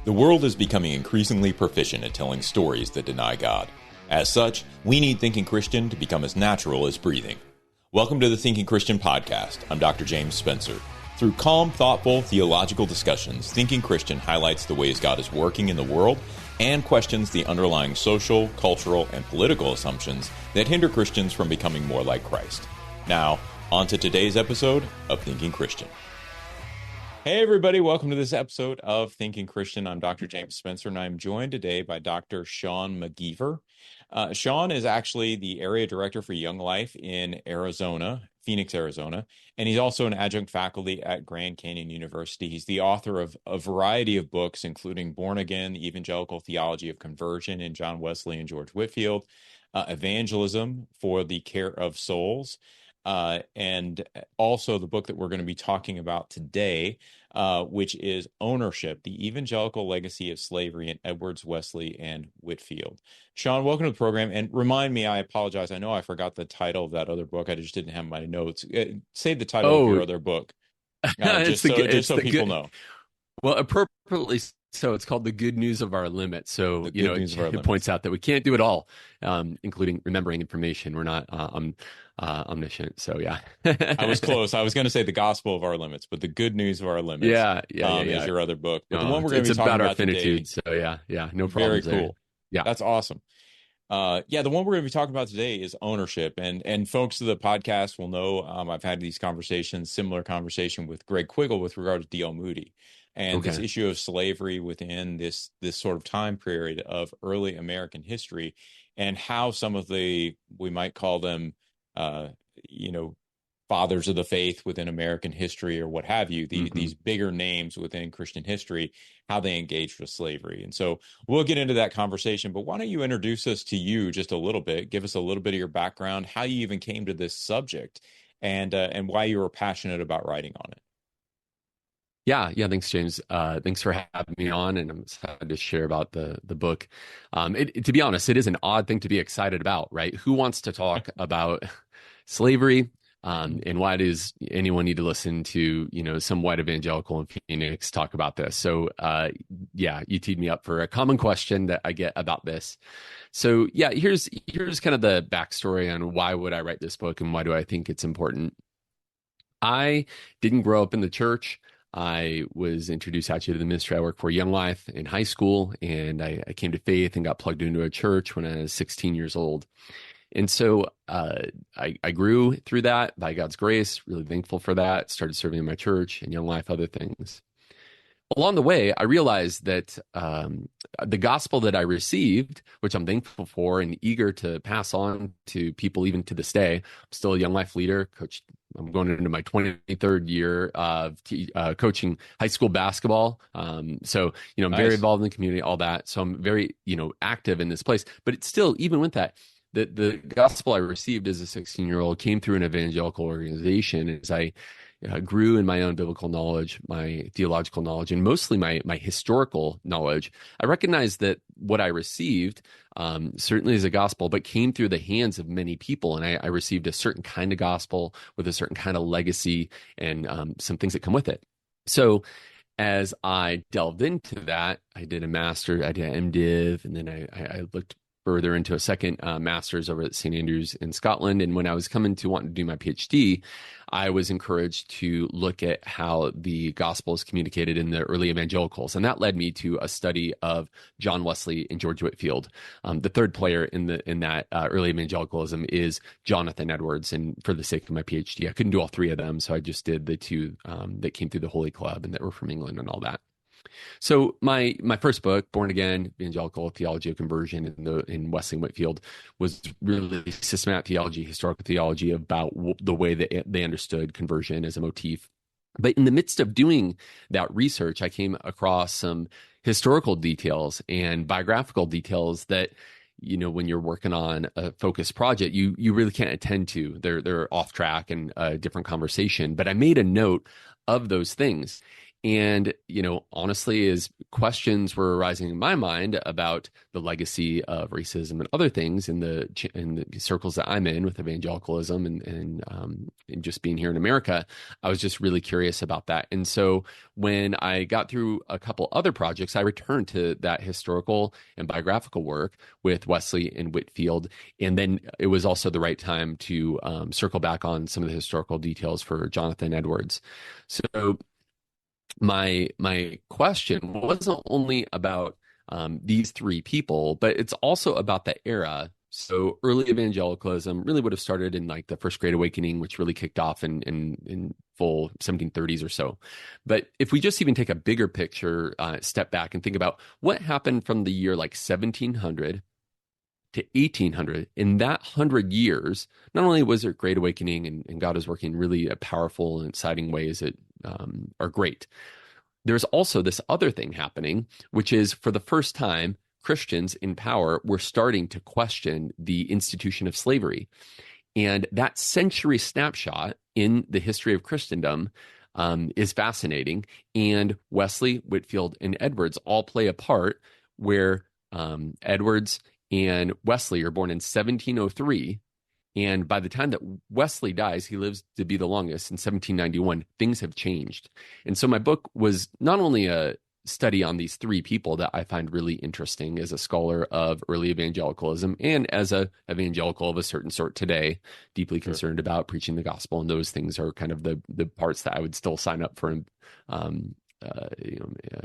The world is becoming increasingly proficient at telling stories that deny God. As such, we need Thinking Christian to become as natural as breathing. Welcome to the Thinking Christian podcast. I'm Dr. James Spencer. Through calm, thoughtful, theological discussions, Thinking Christian highlights the ways God is working in the world and questions the underlying social, cultural, and political assumptions that hinder Christians from becoming more like Christ. Now, on to today's episode of Thinking Christian. Hey everybody, welcome to this episode of Thinking Christian. I'm Dr. James Spencer, and I'm joined today by Dr. Sean McGever. Sean is actually the area director for Young Life in Arizona, Phoenix, Arizona, and he's also an adjunct faculty at Grand Canyon University. He's the author of a variety of books, including Born Again, the Evangelical Theology of Conversion in John Wesley and George Whitefield, Evangelism for the Care of Souls, and also the book that we're going to be talking about today, which is Ownership, the Evangelical Legacy of Slavery in Edwards, Wesley, and Whitefield. Sean, welcome to the program. And remind me, I apologize, I know I forgot the title of that other book. I just didn't have my notes. Say the title of your other book, just so people know. Well, appropriately so, it's called The Good News of Our Limits. So, it points out that we can't do it all, including remembering information. We're not omniscient. So, yeah. I was close. I was going to say The Gospel of Our Limits, but The Good News of Our Limits is your other book. But the one we're going to be talking about today, so, yeah, no problem. Very cool. Yeah, that's awesome. The one we're going to be talking about today is ownership, and folks of the podcast will know I've had these similar conversation with Greg Quiggle with regard to D.L. Moody. And this issue of slavery within this sort of time period of early American history, and how some of we might call them, fathers of the faith within American history or what have you, these bigger names within Christian history, how they engaged with slavery. And so we'll get into that conversation, but why don't you introduce us to you just a little bit, give us a little bit of your background, how you even came to this subject, and why you were passionate about writing on it. Yeah. Thanks, James. Thanks for having me on, and I'm excited to share about the book. To be honest, it is an odd thing to be excited about, right? Who wants to talk about slavery? And why does anyone need to listen to, some white evangelical in Phoenix talk about this? So, you teed me up for a common question that I get about this. So, here's kind of the backstory on why would I write this book and why do I think it's important. I didn't grow up in the church. I was introduced actually to the ministry I work for, Young Life, in high school, and I came to faith and got plugged into a church when I was 16 years old. And so I grew through that by God's grace, really thankful for that, started serving in my church and Young Life, other things. Along the way, I realized that the gospel that I received, which I'm thankful for and eager to pass on to people even to this day, I'm still a Young Life leader, coach. I'm going into my 23rd year of coaching high school basketball. So, I'm very involved in the community, all that. So I'm very, active in this place. But it's still, even with that, the gospel I received as a 16-year-old came through an evangelical organization. As I grew in my own biblical knowledge, my theological knowledge, and mostly my historical knowledge, I recognized that what I received certainly is a gospel, but came through the hands of many people. And I received a certain kind of gospel with a certain kind of legacy and some things that come with it. So as I delved into that, I did a master, I did an MDiv, and then I looked further into a second master's over at St. Andrews in Scotland. And when I was coming to wanting to do my PhD, I was encouraged to look at how the gospel is communicated in the early evangelicals. And that led me to a study of John Wesley and George Whitefield. The third player in that early evangelicalism is Jonathan Edwards. And for the sake of my PhD, I couldn't do all three of them. So I just did the two that came through the Holy Club and that were from England and all that. So my first book, Born Again, Evangelical Theology of Conversion in Wesley and Whitefield, was really systematic theology, historical theology about the way that they understood conversion as a motif. But in the midst of doing that research, I came across some historical details and biographical details that, when you're working on a focused project, you really can't attend to. They're off track and a different conversation. But I made a note of those things. And, honestly, as questions were arising in my mind about the legacy of racism and other things in the circles that I'm in with evangelicalism and just being here in America, I was just really curious about that. And so when I got through a couple other projects, I returned to that historical and biographical work with Wesley and Whitefield. And then it was also the right time to circle back on some of the historical details for Jonathan Edwards. So my question wasn't only about these three people, but it's also about the era. So early evangelicalism really would have started in like the First Great Awakening, which really kicked off in full 1730s or so. But if we just even take a bigger picture, step back and think about what happened from the year like 1700 to 1800, in that 100 years, not only was there Great Awakening and God is working really powerful and exciting ways that are great, there's also this other thing happening, which is for the first time, Christians in power were starting to question the institution of slavery. And that century snapshot in the history of Christendom is fascinating. And Wesley, Whitefield, and Edwards all play a part where Edwards and Wesley are born in 1703. And by the time that Wesley dies, he lives to be the longest in 1791. Things have changed. And so my book was not only a study on these three people that I find really interesting as a scholar of early evangelicalism and as a evangelical of a certain sort today, deeply concerned about preaching the gospel. And those things are kind of the parts that I would still sign up for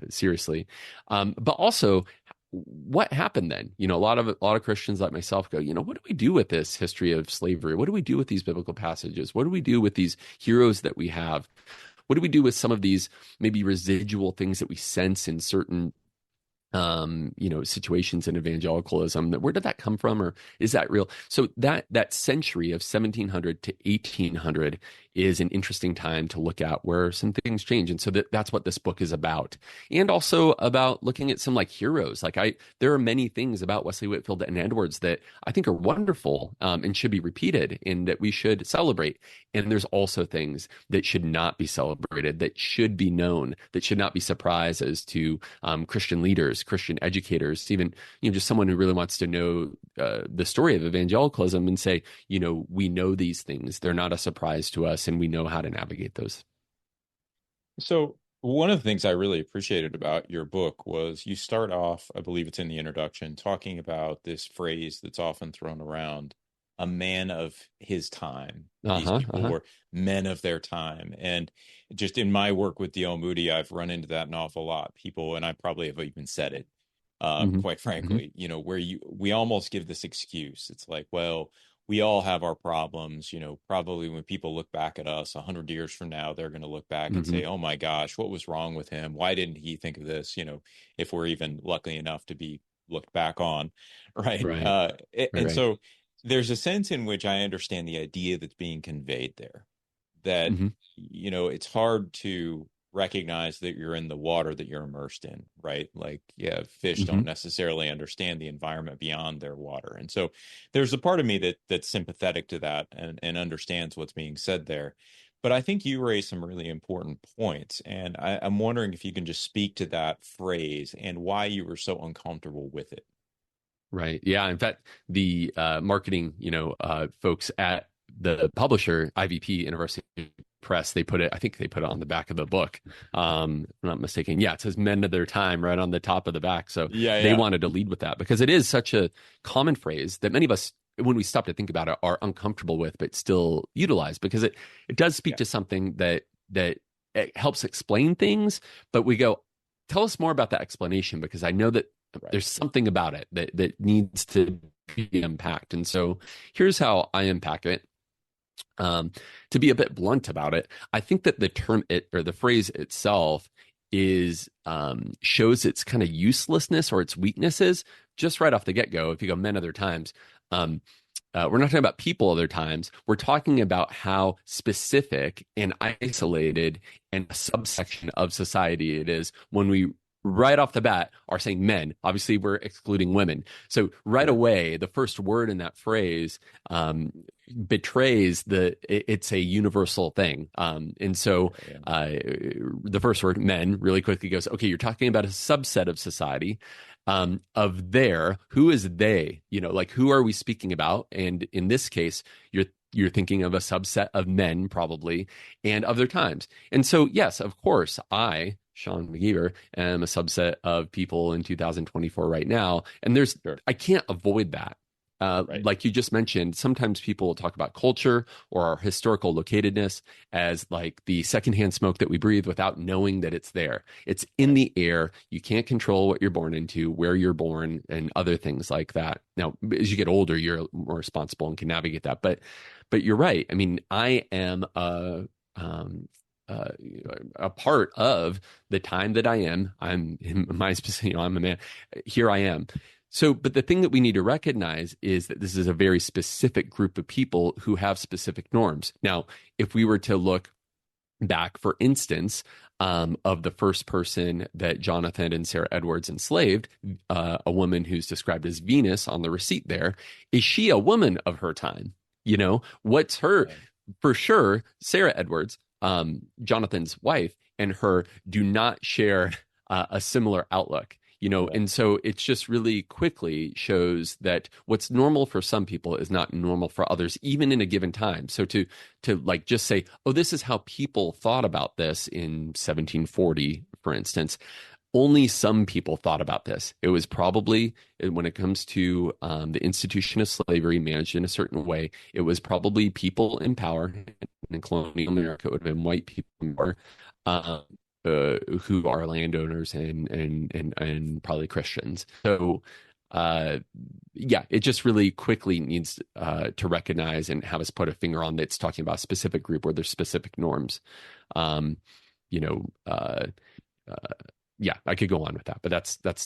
seriously. But also, what happened then? A lot of Christians like myself go, what do we do with this history of slavery? What do we do with these biblical passages? What do we do with these heroes that we have? What do we do with some of these maybe residual things that we sense in certain situations in evangelicalism? Where did that come from, or is that real? So that century of 1700 to 1800 is an interesting time to look at where some things change. And so that's what this book is about. And also about looking at some like heroes. There are many things about Wesley, Whitefield, and Edwards that I think are wonderful and should be repeated and that we should celebrate. And there's also things that should not be celebrated, that should be known, that should not be surprises to Christian leaders, Christian educators, even just someone who really wants to know the story of evangelicalism and say, we know these things. They're not a surprise to us, and we know how to navigate those. So one of the things I really appreciated about your book was you start off, I believe it's in the introduction, talking about this phrase that's often thrown around, a man of his time. These people were men of their time. And just in my work with D.L. Moody, I've run into that an awful lot. People, and I probably have even said it, quite frankly, where we almost give this excuse. It's like, well, we all have our problems. Probably when people look back at us 100 years from now, they're going to look back and say, oh my gosh, what was wrong with him? Why didn't he think of this? If we're even lucky enough to be looked back on. Right. And so there's a sense in which I understand the idea that's being conveyed there, that, it's hard to recognize that you're in the water that you're immersed in, right? Like, fish don't necessarily understand the environment beyond their water. And so there's a part of me that's sympathetic to that and understands what's being said there. But I think you raised some really important points. And I'm wondering if you can just speak to that phrase and why you were so uncomfortable with it. Right. Yeah. In fact, the marketing, folks at the publisher, IVP, InterVarsity Press, I think they put it on the back of the book. If I'm not mistaken. Yeah, it says men of their time right on the top of the back. So they wanted to lead with that because it is such a common phrase that many of us, when we stop to think about it, are uncomfortable with, but still utilize because it does speak to something that it helps explain things. But we go, tell us more about that explanation because I know that there's something about it that needs to be unpacked. And so here's how I unpack it. To be a bit blunt about it, I think that the term the phrase itself is shows its kind of uselessness or its weaknesses just right off the get-go. If you go men of their times, we're not talking about people of their times. We're talking about how specific and isolated and a subsection of society it is when we right off the bat are saying men. Obviously, we're excluding women. So right away, the first word in that phrase betrays it's a universal thing. And so the first word, men, really quickly goes, okay, you're talking about a subset of society. Who is they? Like, who are we speaking about? And in this case, you're thinking of a subset of men, probably, and of their times. And so, yes, of course, Sean McGever, am a subset of people in 2024 right now. And I can't avoid that. Right. Like you just mentioned, sometimes people will talk about culture or our historical locatedness as like the secondhand smoke that we breathe without knowing that it's there. It's in the air. You can't control what you're born into, where you're born, and other things like that. Now, as you get older, you're more responsible and can navigate that. But you're right. I mean, I am a part of the time that I am. I'm in my specific, I'm a man. Here I am. So, but the thing that we need to recognize is that this is a very specific group of people who have specific norms. Now, if we were to look back, for instance, of the first person that Jonathan and Sarah Edwards enslaved, a woman who's described as Venus on the receipt there, is she a woman of her time? What's her, for sure, Sarah Edwards, Jonathan's wife, and her do not share a similar outlook. And so it's just really quickly shows that what's normal for some people is not normal for others, even in a given time. So to like just say, oh, this is how people thought about this in 1740, for instance, only some people thought about this. It was probably, when it comes to the institution of slavery managed in a certain way, it was probably people in power. In colonial America, it would have been white people in power, who are landowners and probably Christians. So, it just really quickly needs to recognize and have us put a finger on that it's talking about a specific group where there's specific norms. I could go on with that, but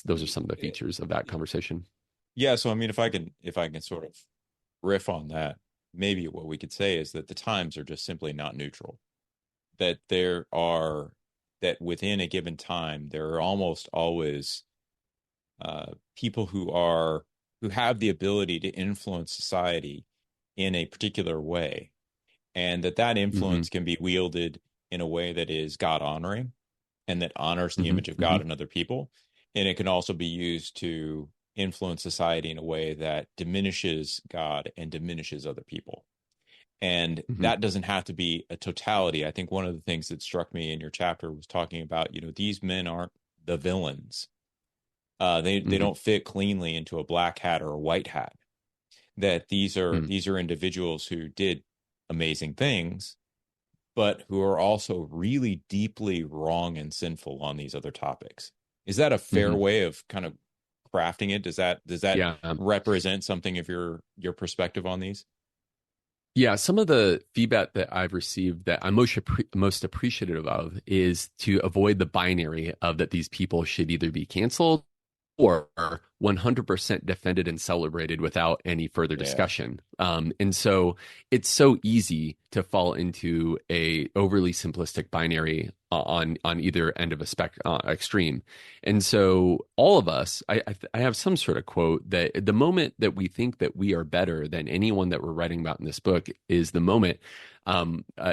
those are some of the features of that conversation. Yeah. So, I mean, if I can sort of riff on that, maybe what we could say is that the times are just simply not neutral. That that within a given time, there are almost always people who have the ability to influence society in a particular way, and that influence can be wielded in a way that is God honoring and that honors the image of God in other people. And it can also be used to influence society in a way that diminishes God and diminishes other people. And that doesn't have to be a totality. I think one of the things that struck me in your chapter was talking about, these men aren't the villains. They don't fit cleanly into a black hat or a white hat. That these are individuals who did amazing things, but who are also really deeply wrong and sinful on these other topics. Is that a fair way of kind of crafting it? Does that represent something of your perspective on these? Yeah, some of the feedback that I've received that I'm most appreciative of is to avoid the binary of that these people should either be canceled or 100% defended and celebrated without any further discussion. And so it's so easy to fall into a overly simplistic binary on either end of a extreme. And so all of us, I have some sort of quote that the moment that we think that we are better than anyone that we're writing about in this book is the moment,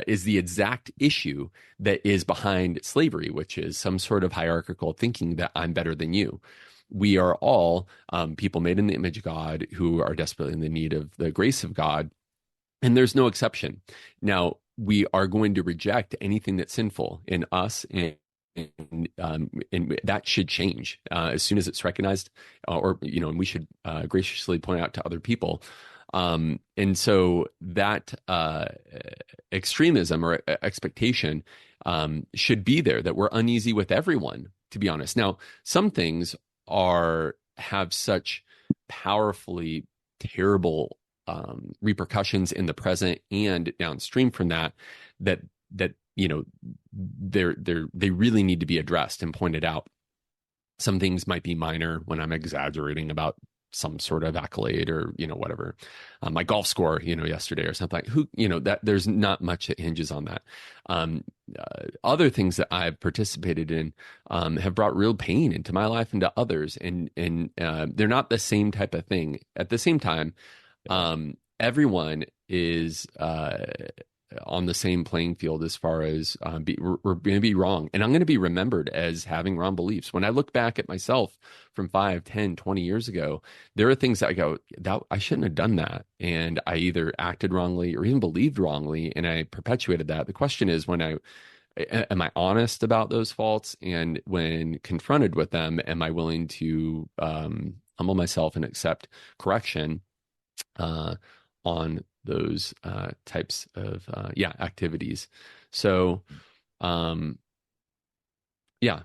is the exact issue that is behind slavery, which is some sort of hierarchical thinking that I'm better than you. We are all people made in the image of God who are desperately in the need of the grace of God. And there's no exception. Now, we are going to reject anything that's sinful in us, and that should change as soon as it's recognized, and we should graciously point out to other people. And so that extremism or expectation should be there, that we're uneasy with everyone, to be honest. Now, some things have such powerfully terrible repercussions in the present and downstream from that they really need to be addressed and pointed out. Some things might be minor when I'm exaggerating about some sort of accolade or, whatever, my golf score, yesterday or something. That there's not much that hinges on that. Other things that I've participated in have brought real pain into my life and to others, and they're not the same type of thing. At the same time, everyone is on the same playing field as far as we're going to be wrong. And I'm going to be remembered as having wrong beliefs. When I look back at myself from 5, 10, 20 years ago, there are things that I go, that I shouldn't have done that. And I either acted wrongly or even believed wrongly, and I perpetuated that. The question is, am I honest about those faults? And when confronted with them, am I willing to humble myself and accept correction on those types of activities? So yeah.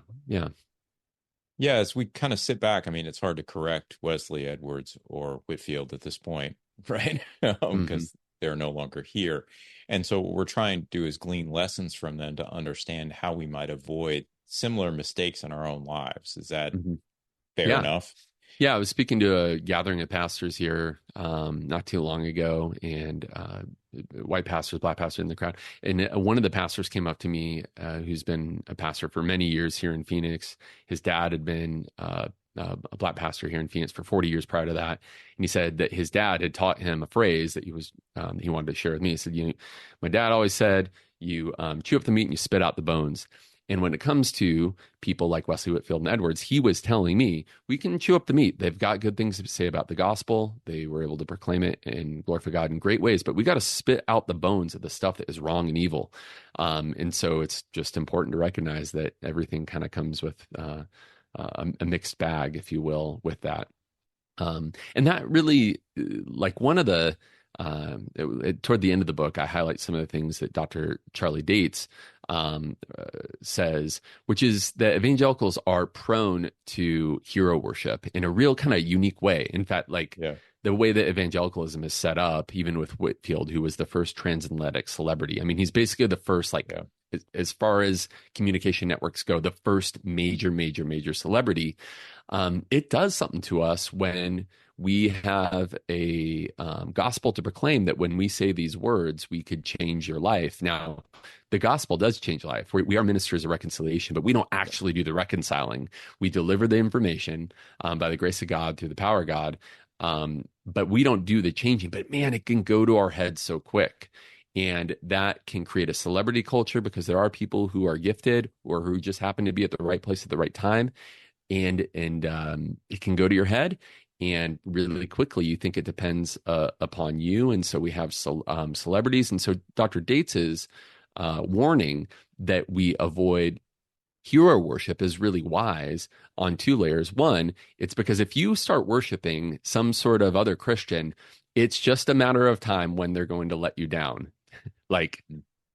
As we kind of sit back, I mean, it's hard to correct Wesley, Edwards, or Whitefield at this point, right? Because they're no longer here. And so what we're trying to do is glean lessons from them to understand how we might avoid similar mistakes in our own lives. Is that fair enough? Yeah, I was speaking to a gathering of pastors here not too long ago, and white pastors, black pastors in the crowd. And one of the pastors came up to me, who's been a pastor for many years here in Phoenix. His dad had been a black pastor here in Phoenix for 40 years prior to that. And he said that his dad had taught him a phrase that he wanted to share with me. He said, my dad always said, you chew up the meat and you spit out the bones. And when it comes to people like Wesley, Whitefield, and Edwards, he was telling me, we can chew up the meat. They've got good things to say about the gospel. They were able to proclaim it and glorify God in great ways, but we got to spit out the bones of the stuff that is wrong and evil. And so it's just important to recognize that everything kind of comes with a mixed bag, if you will, with that. And that really, like one of the, toward the end of the book, I highlight some of the things that Dr. Charlie Dates says, which is that evangelicals are prone to hero worship in a real kind of unique way. In fact, the way that evangelicalism is set up, even with Whitefield, who was the first transatlantic celebrity. I mean, he's basically the first, as far as communication networks go, the first major celebrity. It does something to us when we have a gospel to proclaim, that when we say these words, we could change your life. Now, the gospel does change life. We are ministers of reconciliation, but we don't actually do the reconciling. We deliver the information by the grace of God through the power of God, but we don't do the changing. But man, it can go to our heads so quick. And that can create a celebrity culture, because there are people who are gifted or who just happen to be at the right place at the right time. And it can go to your head. And really quickly, you think it depends upon you. And so we have celebrities. And so Dr. Dates' warning that we avoid hero worship is really wise on two layers. One, it's because if you start worshiping some sort of other Christian, it's just a matter of time when they're going to let you down.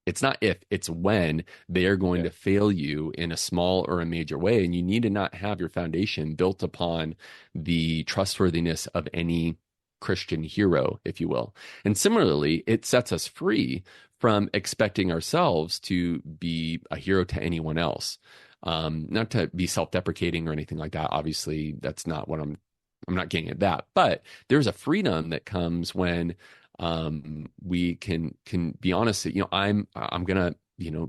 It's not if, it's when they are going to fail you in a small or a major way. And you need to not have your foundation built upon the trustworthiness of any Christian hero, if you will. And similarly, it sets us free from expecting ourselves to be a hero to anyone else. Not to be self-deprecating or anything like that. Obviously, that's not what I'm not getting at that. But there's a freedom that comes when we can be honest that, I'm gonna,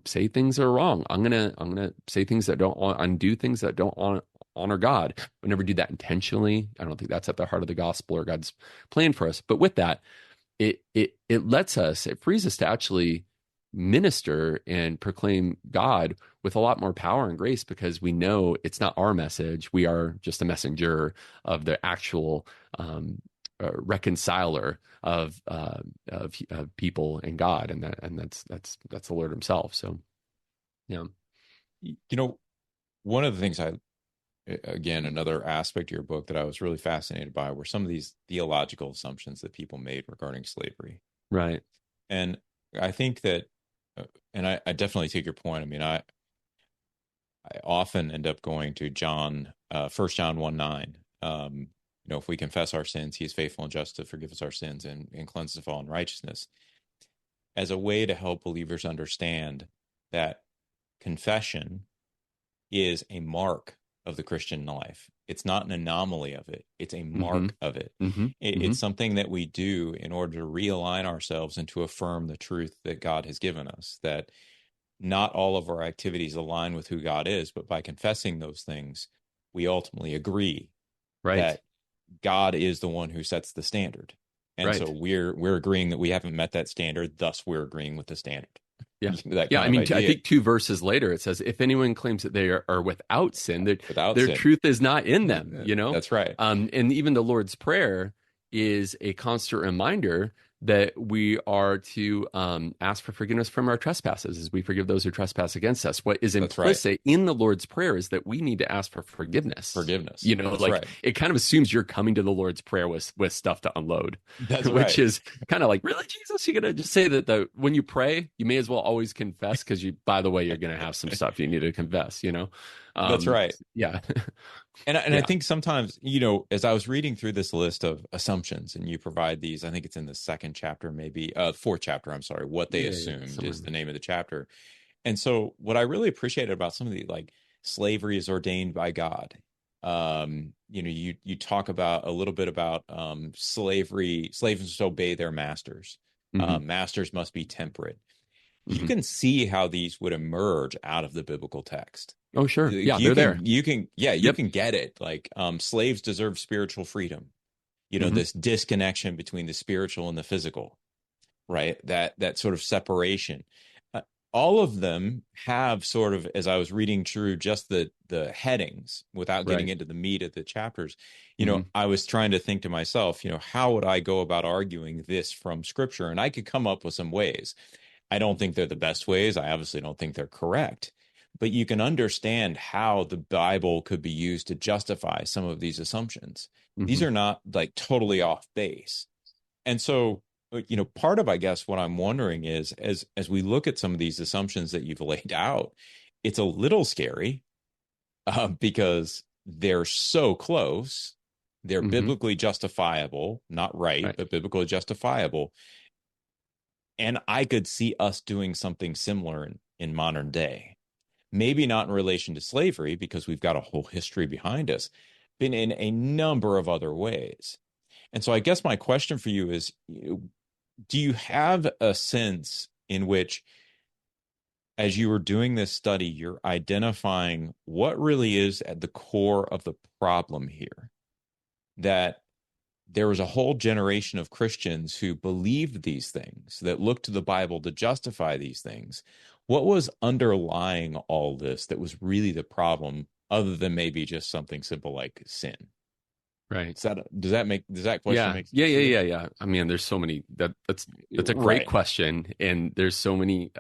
say things that are wrong. I'm gonna say things that don't undo things that don't honor God. We never do that intentionally. I don't think that's at the heart of the gospel or God's plan for us. But with that, it frees us to actually minister and proclaim God with a lot more power and grace, because we know it's not our message. We are just a messenger of the actual reconciler of people and God, and that's the Lord Himself. So, yeah. One of the things another aspect of your book that I was really fascinated by were some of these theological assumptions that people made regarding slavery. Right. And I think that, and I definitely take your point. I mean, I often end up going to 1 John 1:9. If we confess our sins, He is faithful and just to forgive us our sins and cleanse us of all unrighteousness, as a way to help believers understand that confession is a mark of the Christian life. It's not an anomaly of it. It's a Mm-hmm. mark of it. Mm-hmm. Mm-hmm. It's something that we do in order to realign ourselves and to affirm the truth that God has given us, that not all of our activities align with who God is, but by confessing those things, we ultimately agree Right. that God is the one who sets the standard. And so Right. we're agreeing that we haven't met that standard, thus we're agreeing with the standard. Yeah. That Yeah. kind I of mean, I idea. think 2 verses later, it says, if anyone claims that they are without sin, Without their sin. truth is not in them, you know? That's right. And even the Lord's Prayer is a constant reminder that we are to ask for forgiveness from our trespasses as we forgive those who trespass against us. What is That's right. implicit in the Lord's Prayer is that we need to ask for forgiveness. Forgiveness. You know, That's like right. it kind of assumes you're coming to the Lord's Prayer with stuff to unload, That's which right. is kind of like, really, Jesus, you're gonna just say that when you pray, you may as well always confess because by the way, you're gonna have some stuff you need to confess, you know? That's right. Yeah. And I Yeah. think sometimes, as I was reading through this list of assumptions, and you provide these, I think it's in the second chapter, maybe fourth chapter, I'm sorry, what they Yeah, assumed somewhere is in the there. name of the chapter. And so what I really appreciated about some of the, like, slavery is ordained by God. You talk about a little bit about slavery. Slaves must obey their masters. Hmm. Masters must be temperate. You Hmm. can see how these would emerge out of the biblical text. Oh, sure. Yeah, You they're there. can, you can, yeah, you Yep. can get it. Like, slaves deserve spiritual freedom. Hmm. This disconnection between the spiritual and the physical, right? That sort of separation. Uh, all of them have sort of, as I was reading through just the headings without getting Right. into the meat of the chapters, Hmm. I was trying to think to myself, how would I go about arguing this from Scripture? And I could come up with some ways. I don't think they're the best ways. I obviously don't think they're correct. But you can understand how the Bible could be used to justify some of these assumptions. These Hmm. are not like totally off base. And so, part of, I guess, what I'm wondering is, as we look at some of these assumptions that you've laid out, it's a little scary because they're so close. They're Hmm. biblically justifiable, not right, Right. but biblically justifiable. And I could see us doing something similar in modern day. Maybe not in relation to slavery, because we've got a whole history behind us, but in a number of other ways. And so I guess my question for you is, do you have a sense in which, as you were doing this study, you're identifying what really is at the core of the problem here? That there was a whole generation of Christians who believed these things, that looked to the Bible to justify these things. What was underlying all this that was really the problem, other than maybe just something simple like sin? Right. Does that question Yeah. make Yeah. sense Yeah. to you? Yeah. Yeah. I mean, there's so many that's a great Right. question. And there's so many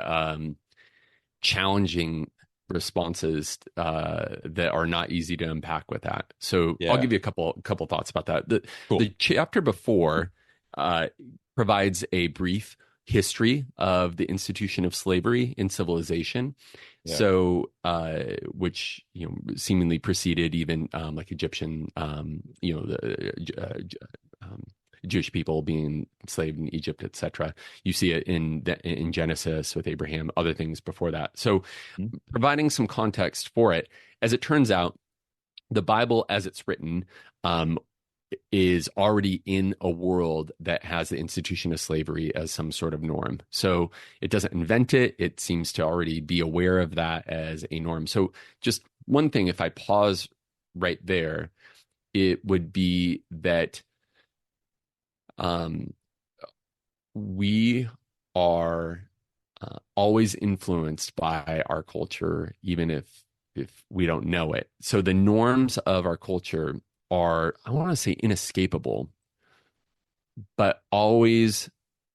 challenging responses that are not easy to unpack with that. So I'll Yeah. give you a couple thoughts about that. The Cool. chapter before uh, provides a brief history of the institution of slavery in civilization. Yeah. So, which seemingly preceded even like Egyptian, um, Jewish people being enslaved in Egypt, etc. You see it in Genesis with Abraham, other things before that. So, Hmm. providing some context for it, as it turns out, the Bible, as it's written, um, is already in a world that has the institution of slavery as some sort of norm. So it doesn't invent it. It seems to already be aware of that as a norm. So just one thing, if I pause right there, it would be that um, we are always influenced by our culture, even if we don't know it. So the norms of our culture are, I want to say, inescapable, but always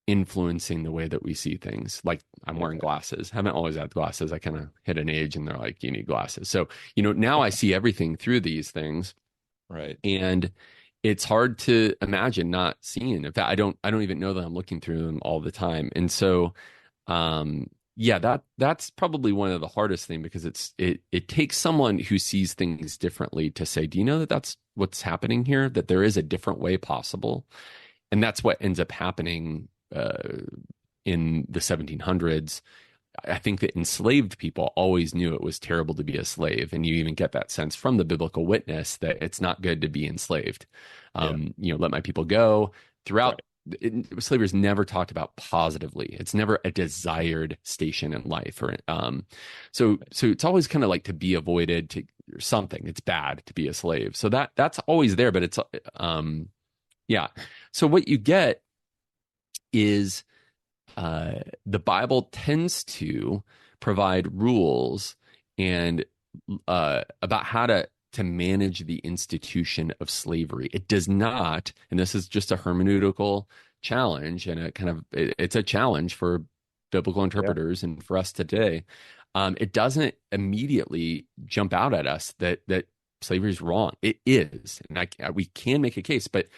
influencing the way that we see things. Like I'm wearing Yeah. glasses. Haven't always had glasses. I kind of hit an age and they're like, you need glasses. So, now I see everything through these things. Right. And it's hard to imagine not seeing. In fact, I don't even know that I'm looking through them all the time. And so yeah, that's probably one of the hardest thing because it takes someone who sees things differently to say, do you know that that's what's happening here? That there is a different way possible? And that's what ends up happening in the 1700s I think that enslaved people always knew it was terrible to be a slave. And you even get that sense from the biblical witness that it's not good to be enslaved. Yeah. Let my people go. Throughout, Right. slavery is never talked about positively. It's never a desired station in life. So it's always kind of like to be avoided, or something. It's bad to be a slave. So that's always there, but it's, yeah. So what you get is, the Bible tends to provide rules and about how to manage the institution of slavery. It does not, and this is just a hermeneutical challenge, and it's a challenge for biblical interpreters and for us today. It doesn't immediately jump out at us that slavery is wrong. It is, and we can make a case, but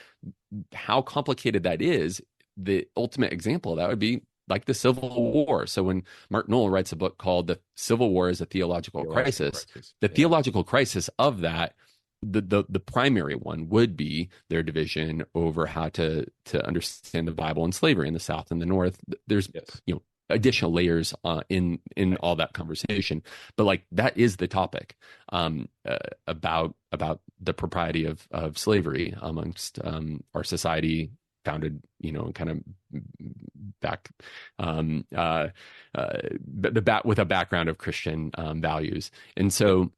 how complicated that is, the ultimate example of that would be like the Civil War. So when Mark Noll writes a book called The Civil War is a Theological Crisis, the theological crisis of that, the primary one would be their division over how to understand the Bible and slavery in the South and the North. There's additional layers in all that conversation, but like that is the topic, about the propriety of slavery amongst our society, founded, kind of back, with a background of Christian values. And so,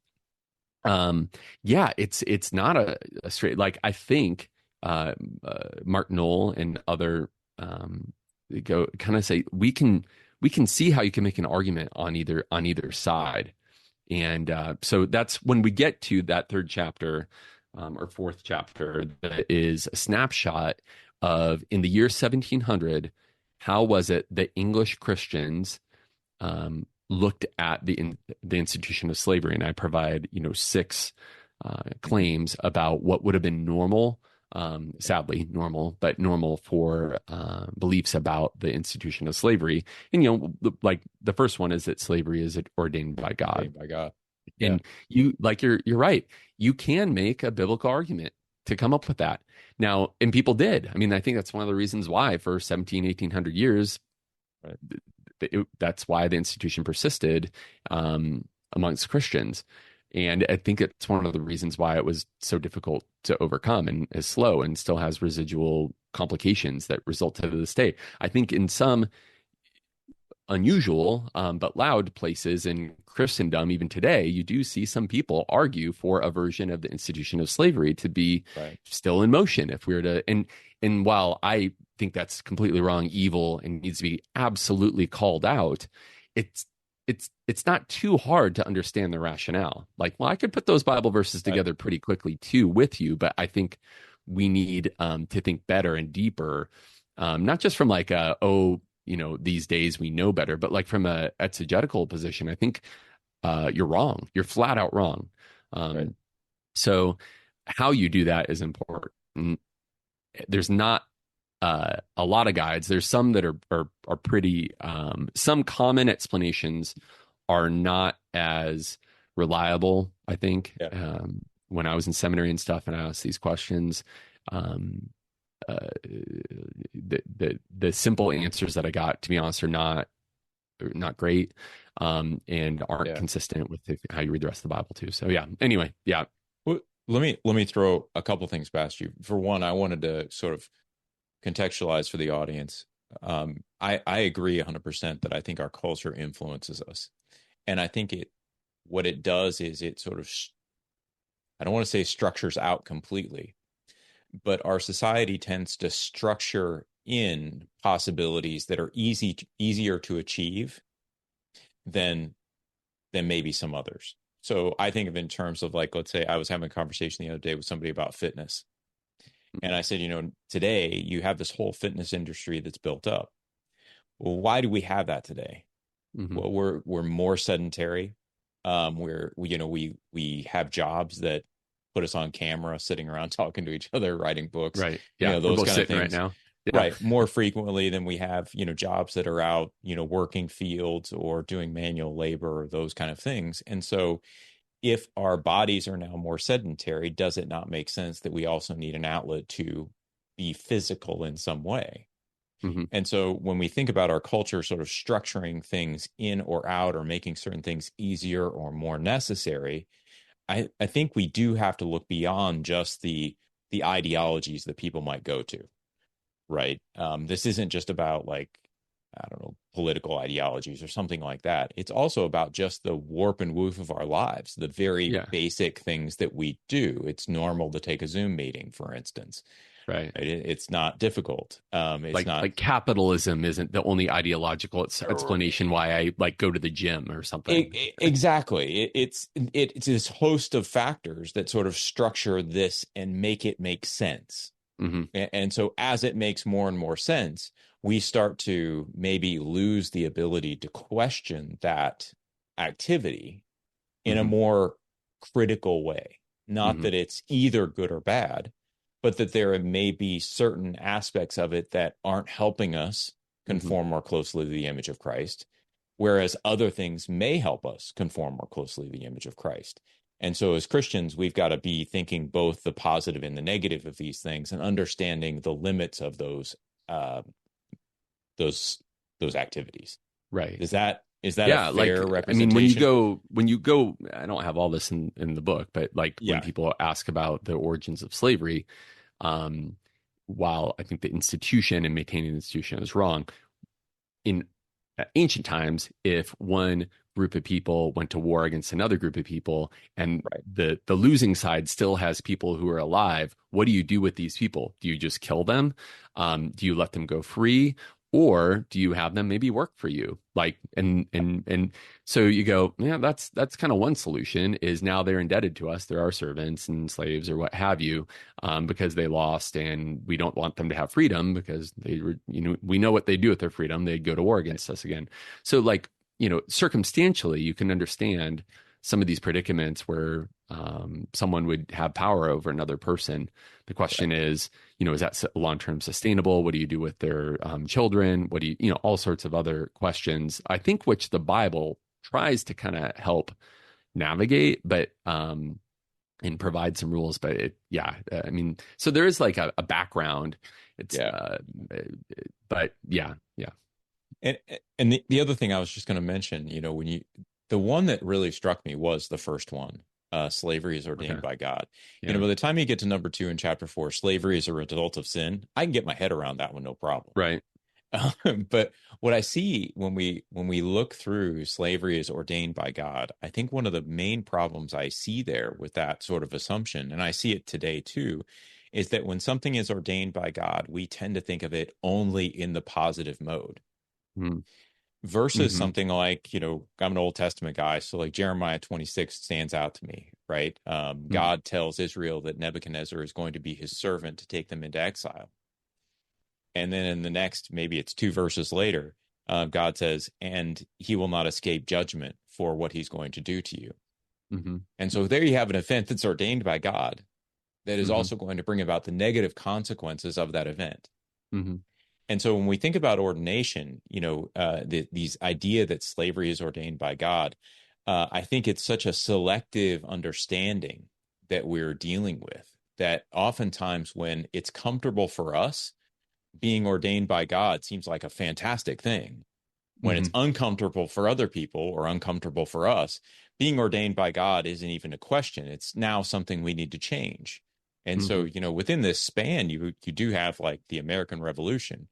it's not a straight, like, I think Mark Noll and other go kind of say we can see how you can make an argument on either side. And so that's when we get to that third chapter, or fourth chapter, that is a snapshot of, in the year 1700, how was it that English Christians looked at the institution of slavery. And I provide 6 claims about what would have been normal, sadly normal, but normal for beliefs about the institution of slavery. And like the first one is that slavery is ordained by God. Ordained by God. Yeah. And you're right. You can make a biblical argument to come up with that. Now, and people did. I mean, I think that's one of the reasons why for 1800 years, right, that's why the institution persisted amongst Christians. And I think it's one of the reasons why it was so difficult to overcome and is slow and still has residual complications that result to this day. I think in some unusual but loud places in Christendom, even today, you do see some people argue for a version of the institution of slavery to be still in motion. If we were to, and while I think that's completely wrong, evil, and needs to be absolutely called out, it's not too hard to understand the rationale. Like, well, I could put those Bible verses together pretty quickly too with you, but I think we need to think better and deeper, not just from like these days we know better, but like from a exegetical position. I think you're wrong. You're flat out wrong. So how you do that is important. There's not a lot of guides. There's some that are pretty, some common explanations are not as reliable, I think. When I was in seminary and stuff and I asked these questions, the simple answers that I got, to be honest, are not great, and aren't consistent with how you read the rest of the Bible too. So anyway. Well, let me throw a couple things past you. For one, I wanted to sort of contextualize for the audience. I agree 100% that I think our culture influences us. And I think what it does is it sort of, I don't want to say structures out completely, but our society tends to structure in possibilities that are easier to achieve than maybe some others. So I think of in terms of, like, let's say I was having a conversation the other day with somebody about fitness. And I said, today you have this whole fitness industry that's built up. Well, why do we have that today? Mm-hmm. Well, we're more sedentary. We have jobs that put us on camera, sitting around talking to each other, writing books. Right. Yeah. Those kind of things right now. Yeah. Right. More frequently than we have, jobs that are out, working fields or doing manual labor or those kind of things. And so if our bodies are now more sedentary, does it not make sense that we also need an outlet to be physical in some way? Hmm. And so when we think about our culture sort of structuring things in or out or making certain things easier or more necessary, I think we do have to look beyond just the ideologies that people might go to, right? This isn't just about like, I don't know, political ideologies or something like that. It's also about just the warp and woof of our lives, the very Yeah. basic things that we do. It's normal to take a Zoom meeting, for instance. Right. It's not difficult. It's not Like capitalism isn't the only ideological explanation why I like go to the gym or something. exactly. It's this host of factors that sort of structure this and make it make sense. Hmm. And so as it makes more and more sense, we start to maybe lose the ability to question that activity in a Hmm. more critical way. Not Hmm. that it's either good or bad, but that there may be certain aspects of it that aren't helping us Hmm. conform more closely to the image of Christ, whereas other things may help us conform more closely to the image of Christ. And so as Christians, we've got to be thinking both the positive and the negative of these things and understanding the limits of uh, those those activities. Right. Is that a Yeah, fair like I mean, representation? when you go, I don't have all this in the book, but like when Yeah. people ask about the origins of slavery, um, while I think the institution and maintaining the institution is wrong, in ancient times, if one group of people went to war against another group of people and Right. the losing side still has people who are alive, what do you do with these people? Do you just kill them? Do you let them go free? Or do you have them maybe work for you? Like and so you go, yeah, that's kind of one solution is now they're indebted to us. They're our servants and slaves or what have you, because they lost, and we don't want them to have freedom because they were, we know what they do with their freedom. They'd go to war against us again. So like, circumstantially, you can understand some of these predicaments where someone would have power over another person. The question is that long-term sustainable? What do you do with their children? What do all sorts of other questions, I think, which the Bible tries to kind of help navigate, but and provide some rules. But I mean, so there is like a background. It's, Yeah. but yeah. And the other thing I was just going to mention, the one that really struck me was the first one. Slavery is ordained Okay. by God. Yeah. By the time you get to number 2 in chapter 4, slavery is a result of sin. I can get my head around that one, no problem. Right. But what I see when we look through slavery is ordained by God, I think one of the main problems I see there with that sort of assumption, and I see it today too, is that when something is ordained by God, we tend to think of it only in the positive mode versus Mm-hmm. something like, I'm an Old Testament guy, so like Jeremiah 26 stands out to me, right? God tells Israel that Nebuchadnezzar is going to be his servant to take them into exile. And then in the next, maybe it's 2 verses later, God says, and he will not escape judgment for what he's going to do to you. Mm-hmm. And so there you have an event that's ordained by God that is Mm-hmm. also going to bring about the negative consequences of that event. Mm-hmm. And so when we think about ordination, these idea that slavery is ordained by God, I think it's such a selective understanding that we're dealing with that oftentimes when it's comfortable for us, being ordained by God seems like a fantastic thing. When Mm-hmm. it's uncomfortable for other people or uncomfortable for us, being ordained by God isn't even a question. It's now something we need to change. And so, Mm-hmm. within this span, you do have like the American Revolution,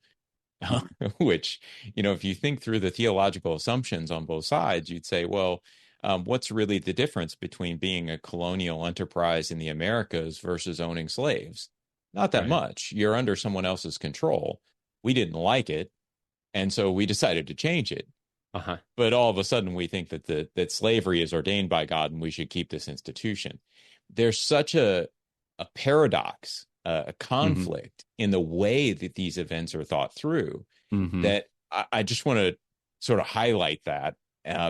which, if you think through the theological assumptions on both sides, you'd say, well, what's really the difference between being a colonial enterprise in the Americas versus owning slaves? Not that Right. much. You're under someone else's control. We didn't like it, and so we decided to change it. Uh-huh. But all of a sudden, we think that slavery is ordained by God, and we should keep this institution. There's such a paradox, a Mm-hmm. conflict in the way that these events are thought through Mm-hmm. that I just want to sort of highlight that